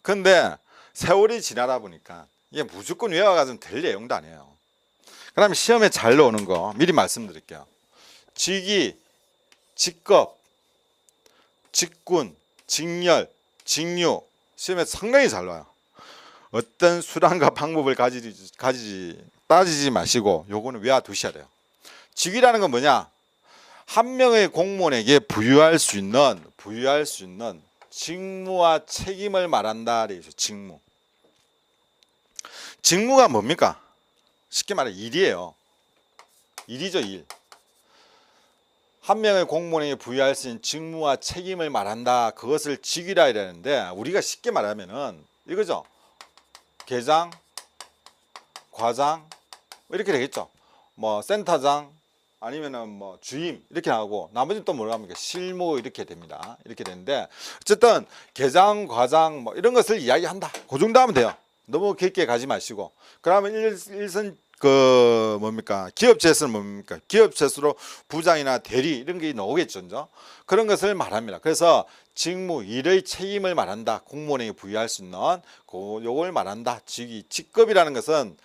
근데 세월이 지나다 보니까 이게 무조건 외워가지고 될 내용도 아니에요. 그다음에 시험에 잘 나오는 거 미리 말씀드릴게요. 직위, 직급, 직군, 직렬, 직류 시험에 상당히 잘 나와요. 어떤 수단과 방법을 따지지 마시고 요거는 외워두셔야 돼요. 직위라는 건 뭐냐? 한 명의 공무원에게 부여할 수 있는 직무와 책임을 말한다. 직무. 직무가 뭡니까? 쉽게 말해 일이에요. 일이죠, 일. 한 명의 공무원에게 부여할 수 있는 직무와 책임을 말한다. 그것을 직위라 이러는데 우리가 쉽게 말하면은 이거죠. 계장, 과장 이렇게 되겠죠. 뭐 센터장 아니면은 뭐 주임 이렇게 하고 나머지는 또 뭐라 합니까? 실무 이렇게 됩니다. 이렇게 되는데 어쨌든 계장, 과장 뭐 이런 것을 이야기한다. 그 정도 하면 돼요. 너무 깊게 가지 마시고. 그러면 일선 뭡니까? 기업체에서는 뭡니까? 기업체수로 부장이나 대리 이런 게 나오겠죠. 그죠? 그런 것을 말합니다. 그래서 직무, 일의 책임을 말한다. 공무원에게 부여할 수 있는 요걸 말한다. 직위, 직급이라는 것은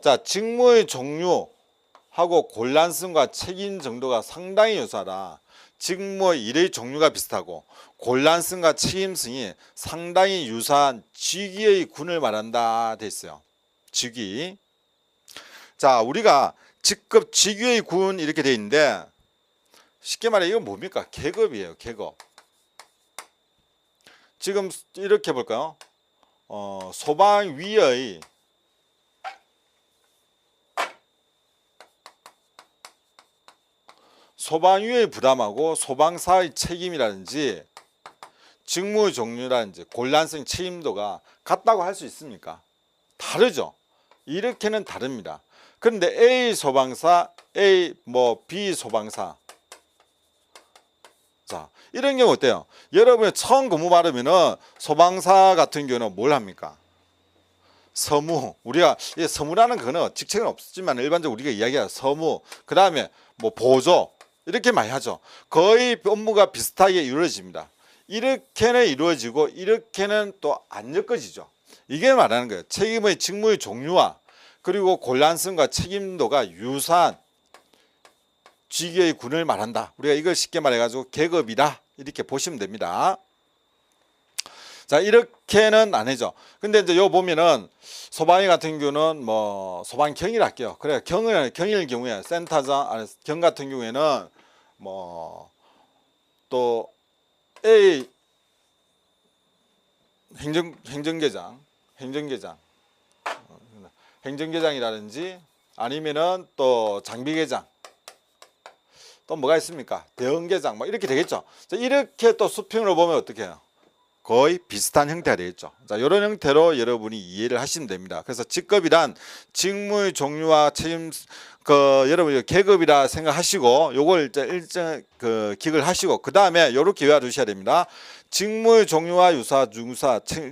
자, 직무의 종류하고 곤란성과 책임 정도가 상당히 유사하다. 직무의 일의 종류가 비슷하고 곤란성과 책임성이 상당히 유사한 직위의 군을 말한다 돼 있어요. 직위. 자, 우리가 직급 직위의 군 이렇게 돼 있는데 쉽게 말해 이건 뭡니까? 계급이에요. 계급. 지금 이렇게 볼까요? 소방위의 부담하고 소방사의 책임이라든지 직무의 종류라든지 곤란성 책임도가 같다고 할 수 있습니까? 다르죠. 이렇게는 다릅니다. 그런데 A 소방사, B 소방사. 자, 이런 경우 어때요? 여러분이 처음 근무 받으면은 소방사 같은 경우는 뭘 합니까? 서무. 우리가 서무라는 거는 직책은 없지만 일반적으로 우리가 이야기하는 서무. 그 다음에 뭐 보조 이렇게 많이 하죠. 거의 업무가 비슷하게 이루어집니다. 이렇게는 이루어지고 이렇게는 또 안 엮어지죠. 이게 말하는 거예요. 책임의 직무의 종류와 그리고 곤란성과 책임도가 유사한 직위의 군을 말한다. 우리가 이걸 쉽게 말해가지고 계급이다 이렇게 보시면 됩니다. 자, 이렇게는 안 해죠. 근데 이제 요 보면은 소방위 같은 경우는 뭐 소방경이라 할게요. 그래 경일 경우에 센터장 경 같은 경우에는 뭐 또 A 행정계장이라든지 아니면은 또 장비계장 또 뭐가 있습니까? 대응계장 뭐 이렇게 되겠죠. 자, 이렇게 또 수평으로 보면 어떻게 해요? 거의 비슷한 형태가 되겠죠. 자, 이런 형태로 여러분이 이해를 하시면 됩니다. 그래서 직급이란 직무의 종류와 책임 여러분 계급이라 생각하시고 요걸 일정 기억을 하시고 그 다음에 이렇게 외워두셔야 됩니다. 직무의 종류와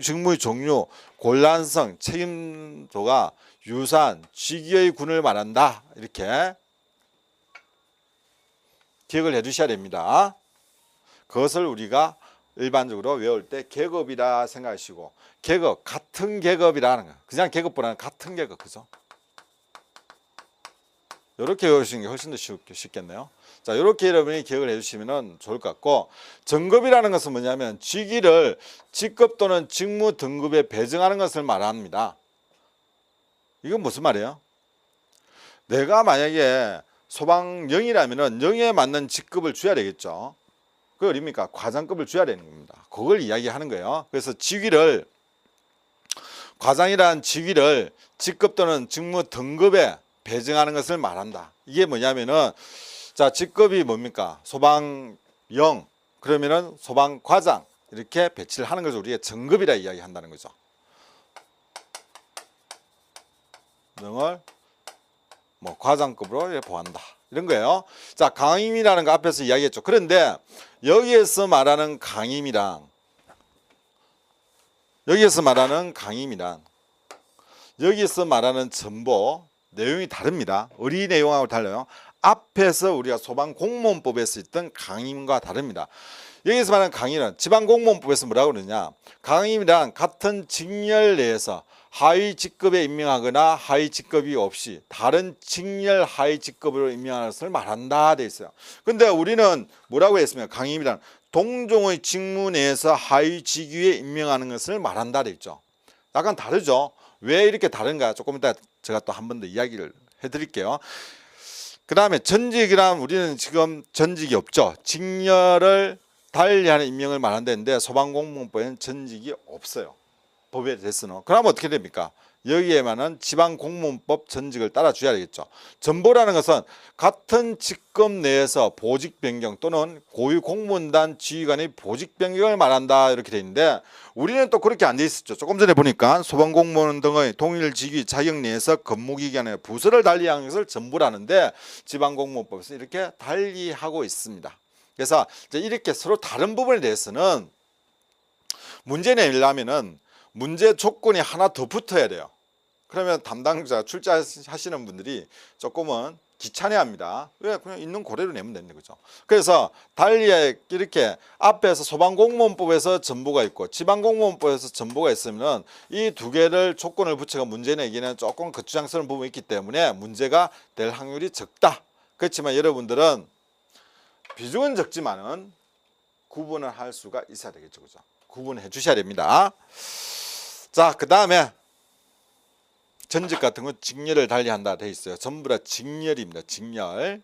직무의 종류, 곤란성, 책임도가 유사한 직위의 군을 말한다. 이렇게 기억을 해두셔야 됩니다. 그것을 우리가 일반적으로 외울 때 계급이라 생각하시고 계급, 같은 계급이라는 거. 그냥 계급보다는 같은 계급, 그죠? 이렇게 외우시는 게 훨씬 더 쉽겠네요. 자, 이렇게 여러분이 기억을 해주시면 좋을 것 같고 등급이라는 것은 뭐냐면 직위를 직급 또는 직무 등급에 배정하는 것을 말합니다. 이건 무슨 말이에요? 내가 만약에 소방영이라면 영에 맞는 직급을 줘야 되겠죠. 그게 어딥니까? 과장급을 줘야 되는 겁니다. 그걸 이야기하는 거예요. 그래서 직위를 과장이라는 직위를 직급 또는 직무 등급에 배정하는 것을 말한다. 이게 뭐냐면은 자, 직급이 뭡니까? 소방영 그러면은 소방과장 이렇게 배치를 하는 것을 우리가 정급이라 이야기한다는 거죠. 등을 뭐 과장급으로 보한다. 이런 거예요. 자, 강임이라는 거 앞에서 이야기했죠. 그런데 여기에서 말하는 강임이랑 여기에서 말하는 전보 내용이 다릅니다. 우리 내용하고 달라요. 앞에서 우리가 소방공무원법에서 있던 강임과 다릅니다. 여기서 말하는 강임은 지방공무원법에서 뭐라고 그러냐, 강임이란 같은 직렬 내에서 하위 직급에 임명하거나 하위 직급이 없이 다른 직렬 하위 직급으로 임명하는 것을 말한다 돼 있어요. 근데 우리는 뭐라고 했습니까? 강임이란 동종의 직무 내에서 하위 직위에 임명하는 것을 말한다 돼 있죠. 약간 다르죠. 왜 이렇게 다른가 조금 이따 제가 또 한 번 더 이야기를 해드릴게요. 그 다음에 전직이란 우리는 지금 전직이 없죠. 직렬을 달리하는 임명을 말한다는데 소방공무원법에는 전직이 없어요. 법에 대해서는. 그러면 어떻게 됩니까? 여기에만은 지방공무원법 전직을 따라줘야 되겠죠. 전보라는 것은 같은 직급 내에서 보직 변경 또는 고유 공무원단 지휘관의 보직 변경을 말한다 이렇게 돼 있는데 우리는 또 그렇게 안 돼 있었죠. 조금 전에 보니까 소방공무원 등의 동일 직위 자격 내에서 근무기간에 부서를 달리하는 것을 전보라는데 지방공무원법에서 이렇게 달리하고 있습니다. 그래서 이제 이렇게 서로 다른 부분에 대해서는 문제 내려면은 문제 조건이 하나 더 붙어야 돼요. 그러면 담당자 출제하시는 분들이 조금은 귀찮아합니다. 왜? 그냥 있는 그대로 내면 되는 거죠. 그래서 달리 이렇게 앞에서 소방공무원법에서 전보가 있고 지방공무원법에서 전보가 있으면 이 두 개를 조건을 붙여가 문제 내기는 조금 거추장스러운 부분이 있기 때문에 문제가 될 확률이 적다. 그렇지만 여러분들은 비중은 적지만은 구분을 할 수가 있어야 되겠죠. 그죠? 구분해 주셔야 됩니다. 자, 그 다음에 전직 같은 건 직렬을 달리한다 돼 있어요. 전부 다 직렬입니다. 직렬.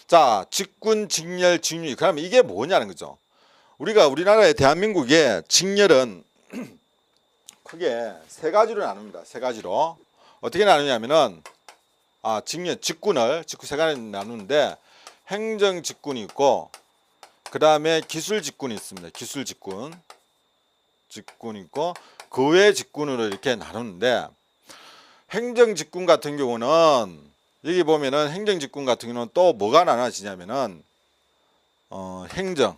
자, 직군, 직렬, 직률. 그러면 이게 뭐냐는 거죠. 우리나라의 대한민국의 직렬은 크게 세 가지로 나눕니다. 세 가지로. 어떻게 나누냐면은 직군 세 가지로 나누는데 행정 직군이 있고 그 다음에 기술 직군이 있습니다. 기술 직군 있고 그 외 직군으로 이렇게 나누는데 행정 직군 같은 경우는 여기 보면은 행정 직군 같은 경우는 또 뭐가 나눠지냐면은 행정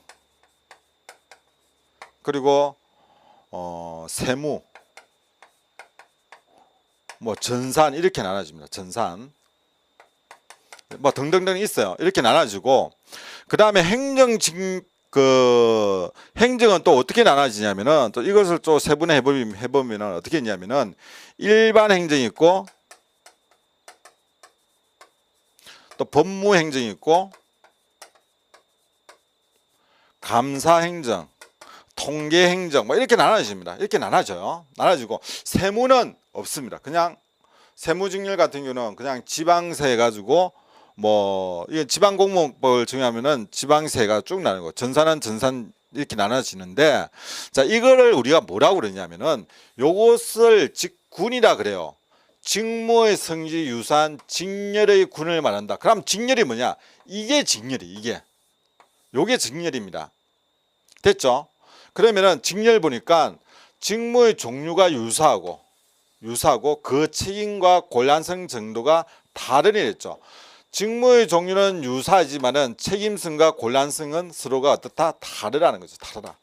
그리고 세무 뭐 전산 이렇게 나눠집니다. 전산 뭐 등등등 있어요. 이렇게 나눠지고 그 다음에 행정은 또 어떻게 나눠지냐면은 또 이것을 또 세분화 해보면은 어떻게 했냐면은 일반 행정이 있고 또 법무 행정이 있고 감사 행정, 통계 행정 뭐 이렇게 나눠집니다. 이렇게 나눠져요. 나눠지고 세무는 없습니다. 그냥 세무직렬 같은 경우는 그냥 지방세 해가지고 뭐 이게 지방공무원법을 정하면은 지방세가 쭉 나누고 전산은 전산 이렇게 나눠지는데 자 이거를 우리가 뭐라고 그러냐면은 요것을 직군이라 그래요. 직무의 성질 유사한 직렬의 군을 말한다. 그럼 직렬이 뭐냐? 이게 요게 직렬입니다. 됐죠? 그러면은 직렬 보니까 직무의 종류가 유사하고 그 책임과 곤란성 정도가 다른 이랬죠. 직무의 종류는 유사하지만은 책임성과 곤란성은 서로가 어떻다? 다르다는 거죠. 다르다.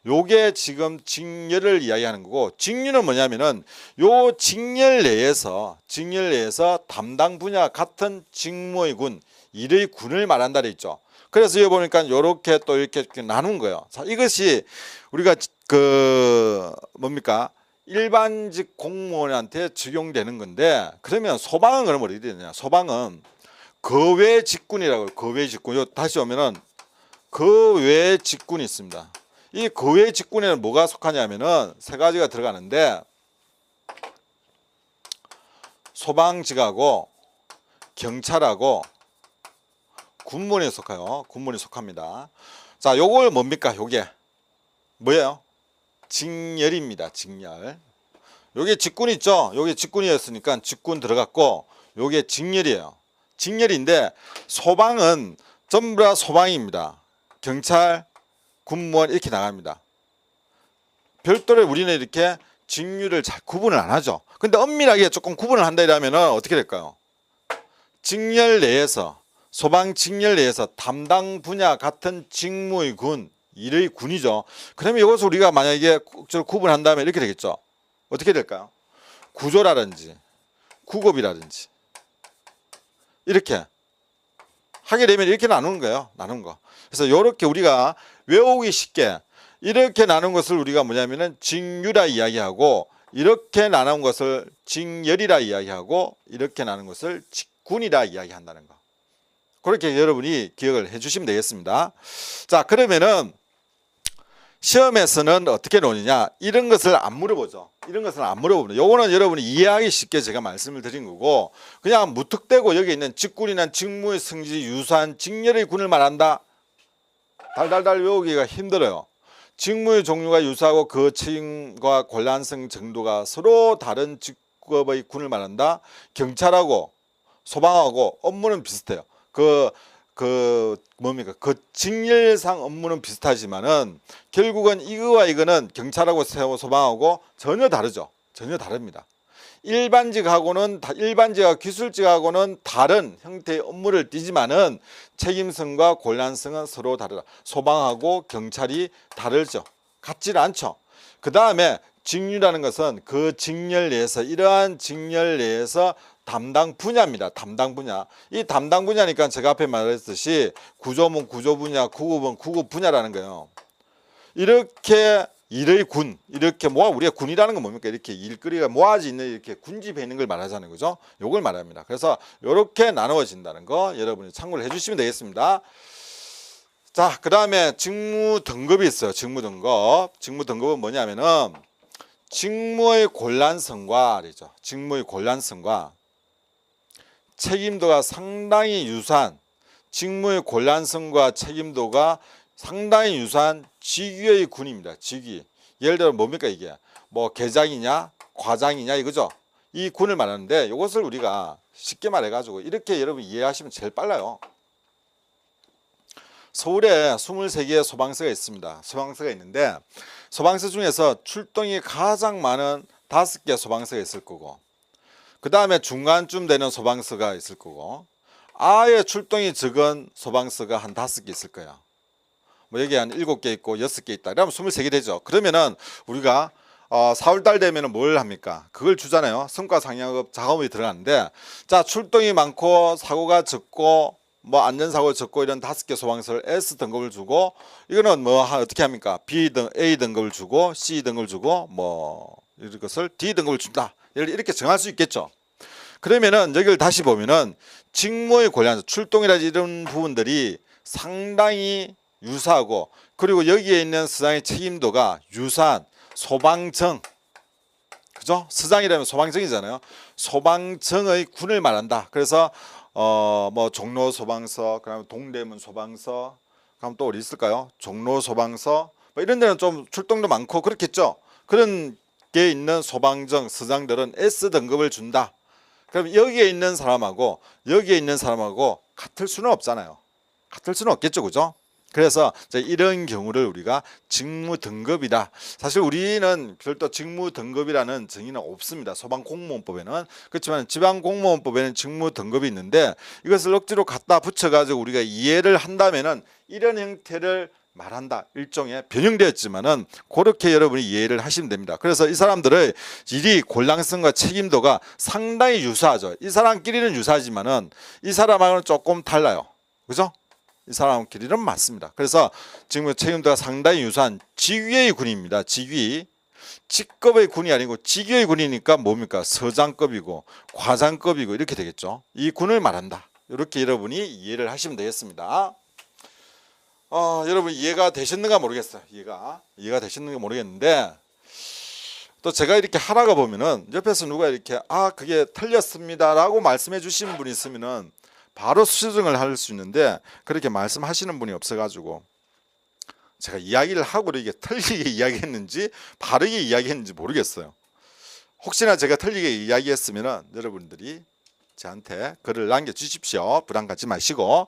요게 지금 직렬을 이야기하는 거고 직류는 뭐냐면은 요 직렬 내에서 담당 분야 같은 직무의 군, 일의 군을 말한다 돼 있죠. 그래서 여기 보니까 요렇게 또 이렇게 나눈 거예요. 자, 이것이 우리가 일반직 공무원한테 적용되는 건데 그러면 소방은 그럼 어떻게 되느냐? 소방은 그 외 직군이라고요. 그 외 직군. 다시 오면은 그 외 직군이 있습니다. 이 그 외 직군에는 뭐가 속하냐면은 세 가지가 들어가는데 소방직하고 경찰하고 군무원에 속해요. 군무원에 속합니다. 자, 요걸 뭡니까? 요게 뭐예요? 직렬입니다. 직렬. 요게 직군 있죠? 요게 직군이었으니까 직군 들어갔고 요게 직렬이에요. 직렬인데 소방은 전부 다 소방입니다. 경찰, 군무원 이렇게 나갑니다. 별도로 우리는 이렇게 직렬을 잘 구분을 안 하죠. 근데 엄밀하게 조금 구분을 한다 이러면 어떻게 될까요? 직렬 내에서 소방 직렬 내에서 담당 분야 같은 직무의 군, 일의 군이죠. 그러면 이것을 우리가 만약에 구분한다면 이렇게 되겠죠. 어떻게 될까요? 구조라든지 구급이라든지 이렇게 하게 되면 이렇게 나누는 거예요. 나눈 거. 그래서 이렇게 우리가 외우기 쉽게 이렇게 나눈 것을 우리가 뭐냐면은 직류라 이야기하고, 이렇게 나눈 것을 직열이라 이야기하고, 이렇게 나눈 것을 직군이라 이야기한다는 거. 그렇게 여러분이 기억을 해 주시면 되겠습니다. 자, 그러면은 시험에서는 어떻게 나오느냐, 이런 것을 안 물어보죠. 이런 것은 안 물어봅니다. 요거는 여러분이 이해하기 쉽게 제가 말씀을 드린 거고, 그냥 무턱대고 여기 있는 직군이나 직무의 성질이 유사한 직렬의 군을 말한다, 달달달 외우기가 힘들어요. 직무의 종류가 유사하고 그 책임과 곤란성 정도가 서로 다른 직업의 군을 말한다. 경찰하고 소방하고 업무는 비슷해요. 뭡니까? 그 직렬상 업무는 비슷하지만은 결국은 이거와 이거는 경찰하고 소방하고 전혀 다르죠. 전혀 다릅니다. 일반직하고 기술직하고는 다른 형태의 업무를 띠지만은 책임성과 곤란성은 서로 다르다. 소방하고 경찰이 다르죠. 같지는 않죠. 그 다음에 직류라는 것은 그 직렬 내에서, 이러한 직렬 내에서 담당 분야입니다. 담당 분야. 이 담당 분야니까 제가 앞에 말했듯이 구조면 구조 분야, 구급은 구급 분야라는 거예요. 이렇게 일의 군, 이렇게 우리가 군이라는 건 뭡니까? 이렇게 일거리가 모아져 있는, 이렇게 군집해 있는 걸 말하자는 거죠. 요걸 말합니다. 그래서 이렇게 나누어진다는 거 여러분이 참고를 해주시면 되겠습니다. 자, 그 다음에 직무 등급이 있어요. 직무 등급. 직무 등급은 뭐냐면은 직무의 곤란성과 그러죠. 직무의 곤란성과 책임도가 상당히 유사한, 직무의 곤란성과 책임도가 상당히 유사한 직위의 군입니다. 직위. 예를 들어 뭡니까 이게? 뭐 계장이냐, 과장이냐 이거죠. 이 군을 말하는데 이것을 우리가 쉽게 말해가지고 이렇게 여러분 이해하시면 제일 빨라요. 서울에 23개의 소방서가 있습니다. 소방서가 있는데 소방서 중에서 출동이 가장 많은 5개 소방서가 있을 거고, 그 다음에 중간쯤 되는 소방서가 있을 거고, 아예 출동이 적은 소방서가 한 5개 있을 거야. 뭐 여기 한 7개 있고 6개 있다. 그러면 23개 되죠. 그러면은 우리가 4월달 되면은 뭘 합니까? 그걸 주잖아요. 성과 상향업 작업이 들어가는데, 자, 출동이 많고 사고가 적고 뭐 안전사고 적고 이런 5개 소방서를 S 등급을 주고, 이거는 뭐 어떻게 합니까? B 등 A 등급을 주고 C 등급을 주고 뭐 이런 것을 D 등급을 준다. 이렇게 정할 수 있겠죠. 그러면은 여기를 다시 보면은 직무의 곤란, 출동이라든지 이런 부분들이 상당히 유사하고, 그리고 여기에 있는 서장의 책임도가 유사한 소방청, 그죠? 서장이라면 소방청이잖아요. 소방청의 군을 말한다. 그래서 뭐 종로 소방서, 그다음에 동대문 소방서, 그럼 또 어디 있을까요? 종로 소방서, 뭐 이런 데는 좀 출동도 많고 그렇겠죠. 그런 게 있는 소방청 서장들은 S 등급을 준다. 그럼 여기에 있는 사람하고 여기에 있는 사람하고 같을 수는 없잖아요. 같을 수는 없겠죠, 그죠? 그래서 이런 경우를 우리가 직무 등급이다. 사실 우리는 별도 직무 등급이라는 정의는 없습니다. 소방공무원법에는. 그렇지만 지방공무원법에는 직무 등급이 있는데 이것을 억지로 갖다 붙여가지고 우리가 이해를 한다면은 이런 형태를 말한다. 일종의 변형되었지만은 그렇게 여러분이 이해를 하시면 됩니다. 그래서 이 사람들의 일이 곤란성과 책임도가 상당히 유사하죠. 이 사람끼리는 유사하지만은 이 사람하고는 조금 달라요. 그죠? 이 사람끼리는 맞습니다. 그래서 지금 책임도가 상당히 유사한 직위의 군입니다. 직위. 직급의 군이 아니고 직위의 군이니까 뭡니까? 서장급이고 과장급이고 이렇게 되겠죠. 이 군을 말한다. 이렇게 여러분이 이해를 하시면 되겠습니다. 여러분 이해가 되셨는가 모르겠어요. 이해가 되셨는가 모르겠는데, 또 제가 이렇게 하다가 보면은 옆에서 누가 이렇게 그게 틀렸습니다라고 말씀해 주신 분이 있으면은 바로 수정을 할 수 있는데 그렇게 말씀하시는 분이 없어가지고 제가 이야기를 하고 이게 틀리게 이야기했는지 바르게 이야기했는지 모르겠어요. 혹시나 제가 틀리게 이야기했으면 여러분들이 저한테 글을 남겨주십시오. 부담 갖지 마시고.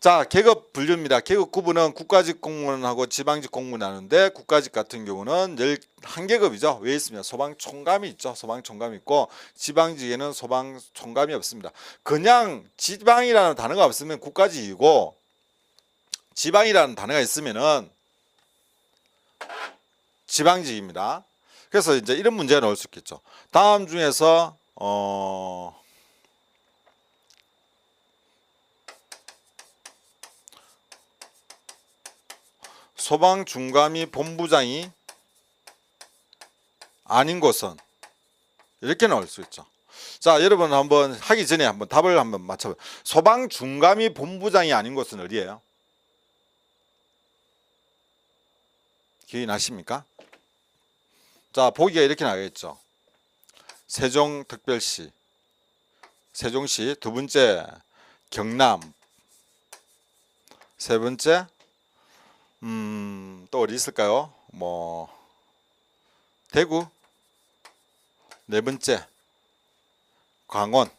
자, 계급 분류입니다. 계급 구분은 국가직 공무원하고 지방직 공무원 하는데 국가직 같은 경우는 11계급이죠. 왜 있습니다. 소방총감이 있죠. 소방총감이 있고 지방직에는 소방총감이 없습니다. 그냥 지방이라는 단어가 없으면 국가직이고 지방이라는 단어가 있으면은 지방직입니다. 그래서 이제 이런 문제가 나올 수 있겠죠. 다음 중에서 소방중감이 본부장이 아닌 곳은 이렇게 나올 수 있죠. 자, 여러분 한번 하기 전에 한번 답을 한번 맞춰봐요. 소방중감이 본부장이 아닌 곳은 어디예요? 기억이 나십니까? 자, 보기가 이렇게 나겠죠. 세종특별시, 세종시, 두 번째 경남, 세 번째 또 어디 있을까요? 뭐 대구, 네 번째 강원.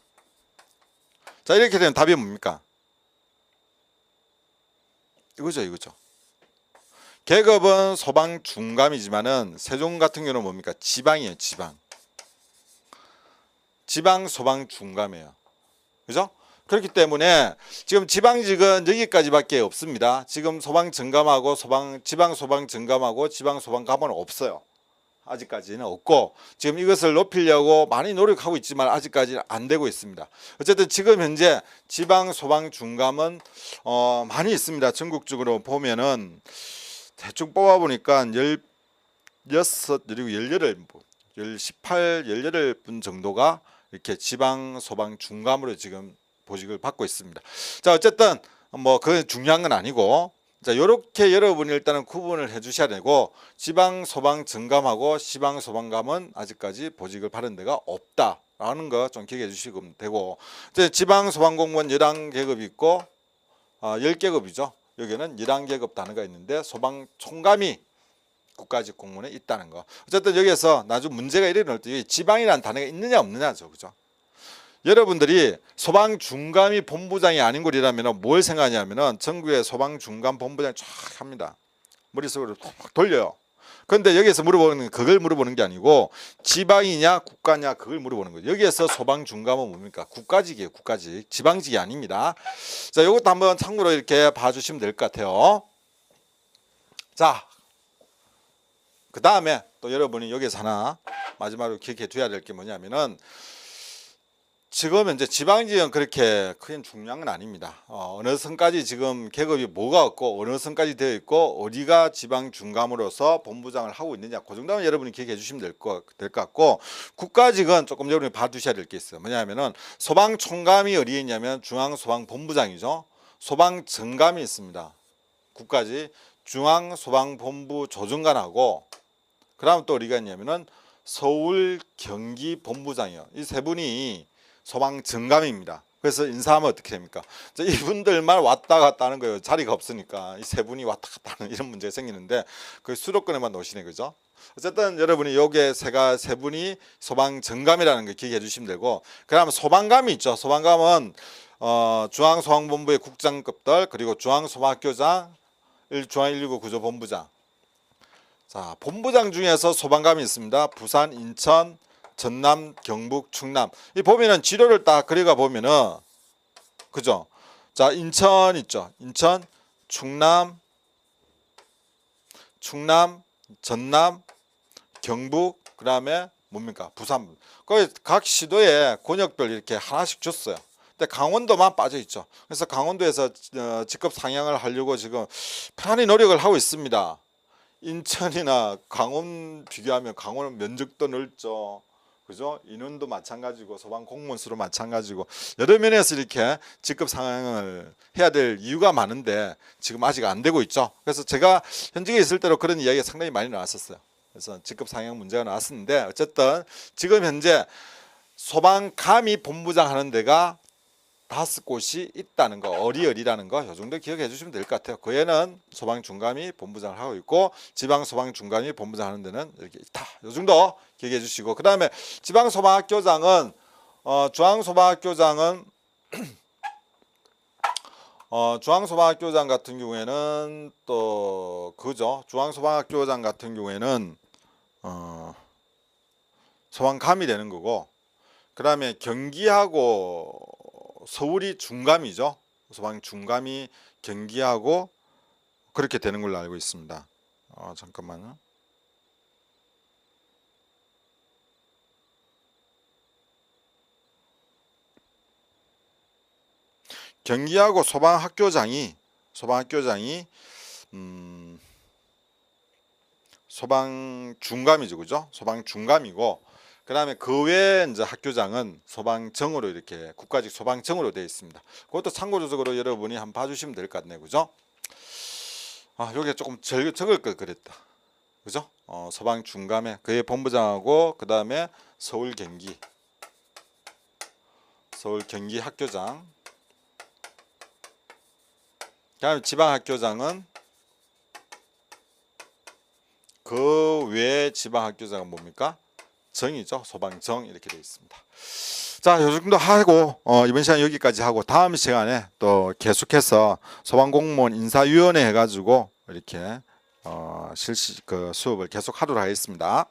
자, 이렇게 되면 답이 뭡니까? 이거죠. 계급은 소방 중감이지만은 세종 같은 경우는 뭡니까? 지방이에요, 지방. 지방 소방 중감이에요. 그죠? 그렇기 때문에 지금 지방직은 여기까지밖에 없습니다. 지금 소방 정감하고 지방 소방 정감하고 지방 소방감은 없어요. 아직까지는 없고 지금 이것을 높이려고 많이 노력하고 있지만 아직까지는 안 되고 있습니다. 어쨌든 지금 현재 지방 소방 중감은 많이 있습니다. 전국적으로 보면은 대충 뽑아 보니까 16 그리고 18분 정도가 이렇게 지방 소방 중감으로 지금 보직을 받고 있습니다. 자, 어쨌든 뭐 그건 중요한 건 아니고, 자, 요렇게 여러분이 일단은 구분을 해 주셔야 되고, 지방 소방 정감하고 지방 소방감은 아직까지 보직을 받은 데가 없다라는 거 좀 기억해 주시면 되고, 이제 지방 소방 공무원 11계급이 있고 10계급이죠. 여기는 11계급 단어가 있는데 소방 총감이 국가직 공무원에 있다는 거. 어쨌든 여기에서 나중 문제가 일어날 때 지방이라는 단어가 있느냐 없느냐죠. 그죠? 여러분들이 소방중감이 본부장이 아닌 곳이라면 뭘 생각하냐면은 전국의 소방중감 본부장이 쫙 합니다. 머릿속으로 톡 돌려요. 그런데 여기에서 물어보는 그걸 물어보는 게 아니고 지방이냐 국가냐 그걸 물어보는 거죠. 여기에서 소방중감은 뭡니까? 국가직이에요. 국가직. 지방직이 아닙니다. 자, 이것도 한번 참고로 이렇게 봐주시면 될 것 같아요. 자, 그 다음에 또 여러분이 여기서 하나 마지막으로 기억해 둬야 될 게 뭐냐면은 지금 현재 지방직은 그렇게 크게 중요한 건 아닙니다. 어느 선까지 지금 계급이 뭐가 없고 어느 선까지 되어 있고 어디가 지방 중감으로서 본부장을 하고 있느냐, 그 정도는 여러분이 기억해 주시면 될 것 같고, 국가직은 조금 여러분이 봐두셔야 될 게 있어요. 뭐냐면은 소방총감이 어디에 있냐면 중앙소방본부장이죠. 소방정감이 있습니다. 국가직 중앙소방본부 조정관하고 그 다음 또 어디가 있냐면은 서울 경기 본부장이요. 이 세 분이 소방 정감입니다. 그래서 인사하면 어떻게 됩니까? 이분들만 왔다 갔다 하는 거예요. 자리가 없으니까 이 세 분이 왔다 갔다 하는 이런 문제가 생기는데 그 수도권에만 놓으시네, 그죠? 어쨌든 여러분이 요게 세 분이 소방 정감이라는 거 기억해 주시면 되고, 그다음 소방감이 있죠. 소방감은 중앙소방본부의 국장급들, 그리고 중앙소방학교장, 중앙119 구조본부장. 자, 본부장 중에서 소방감이 있습니다. 부산, 인천, 전남, 경북, 충남. 이 보면은 지도를 딱 그려가 보면은, 그죠? 자, 인천 있죠. 인천, 충남, 전남, 경북, 그 다음에 뭡니까? 부산. 거기 각 시도에 권역별 이렇게 하나씩 줬어요. 근데 강원도만 빠져 있죠. 그래서 강원도에서 직급 상향을 하려고 지금 편히 노력을 하고 있습니다. 인천이나 강원 비교하면 강원은 면적도 넓죠. 그죠? 인원도 마찬가지고 소방 공무원 수도 마찬가지고 여러 면에서 이렇게 직급 상향을 해야 될 이유가 많은데 지금 아직 안 되고 있죠. 그래서 제가 현직에 있을 때로 그런 이야기가 상당히 많이 나왔었어요. 그래서 직급 상향 문제가 나왔었는데 어쨌든 지금 현재 소방감이 본부장 하는 데가 5곳이 있다는 거, 어리라는 거, 이 정도 기억해 주시면 될 것 같아요. 그 애는 소방중감이 본부장을 하고 있고, 지방소방중감이 본부장 하는 데는 이렇게 있다. 이 정도 기억해 주시고, 그 다음에 지방소방학교장은, 중앙소방학교장은, 중앙소방학교장 같은 경우에는 또 그죠. 중앙소방학교장 같은 경우에는 소방감이 되는 거고, 그 다음에 경기하고 서울이 중감이죠. 소방 중감이 경기하고 그렇게 되는 걸로 알고 있습니다. 잠깐만요. 경기하고 소방학교장이 소방 중감이죠, 그죠? 소방 중감이고, 그 다음에 그 외에 이제 학교장은 소방정으로 이렇게 국가직 소방정으로 되어 있습니다. 그것도 참고적으로 여러분이 한번 봐주시면 될 것 같네요, 그죠? 여기에 조금 적을 걸 그랬다, 그죠? 소방 중감에 그의 본부장하고 그 다음에 서울 경기 학교장, 그 다음에 지방학교장은 그 외에 지방학교장은 뭡니까? 정이죠. 소방정 이렇게 되어 있습니다. 자, 요 정도 하고 이번 시간 여기까지 하고 다음 시간에 또 계속해서 소방공무원 인사위원회 해가지고 이렇게 실시 수업을 계속 하도록 하겠습니다.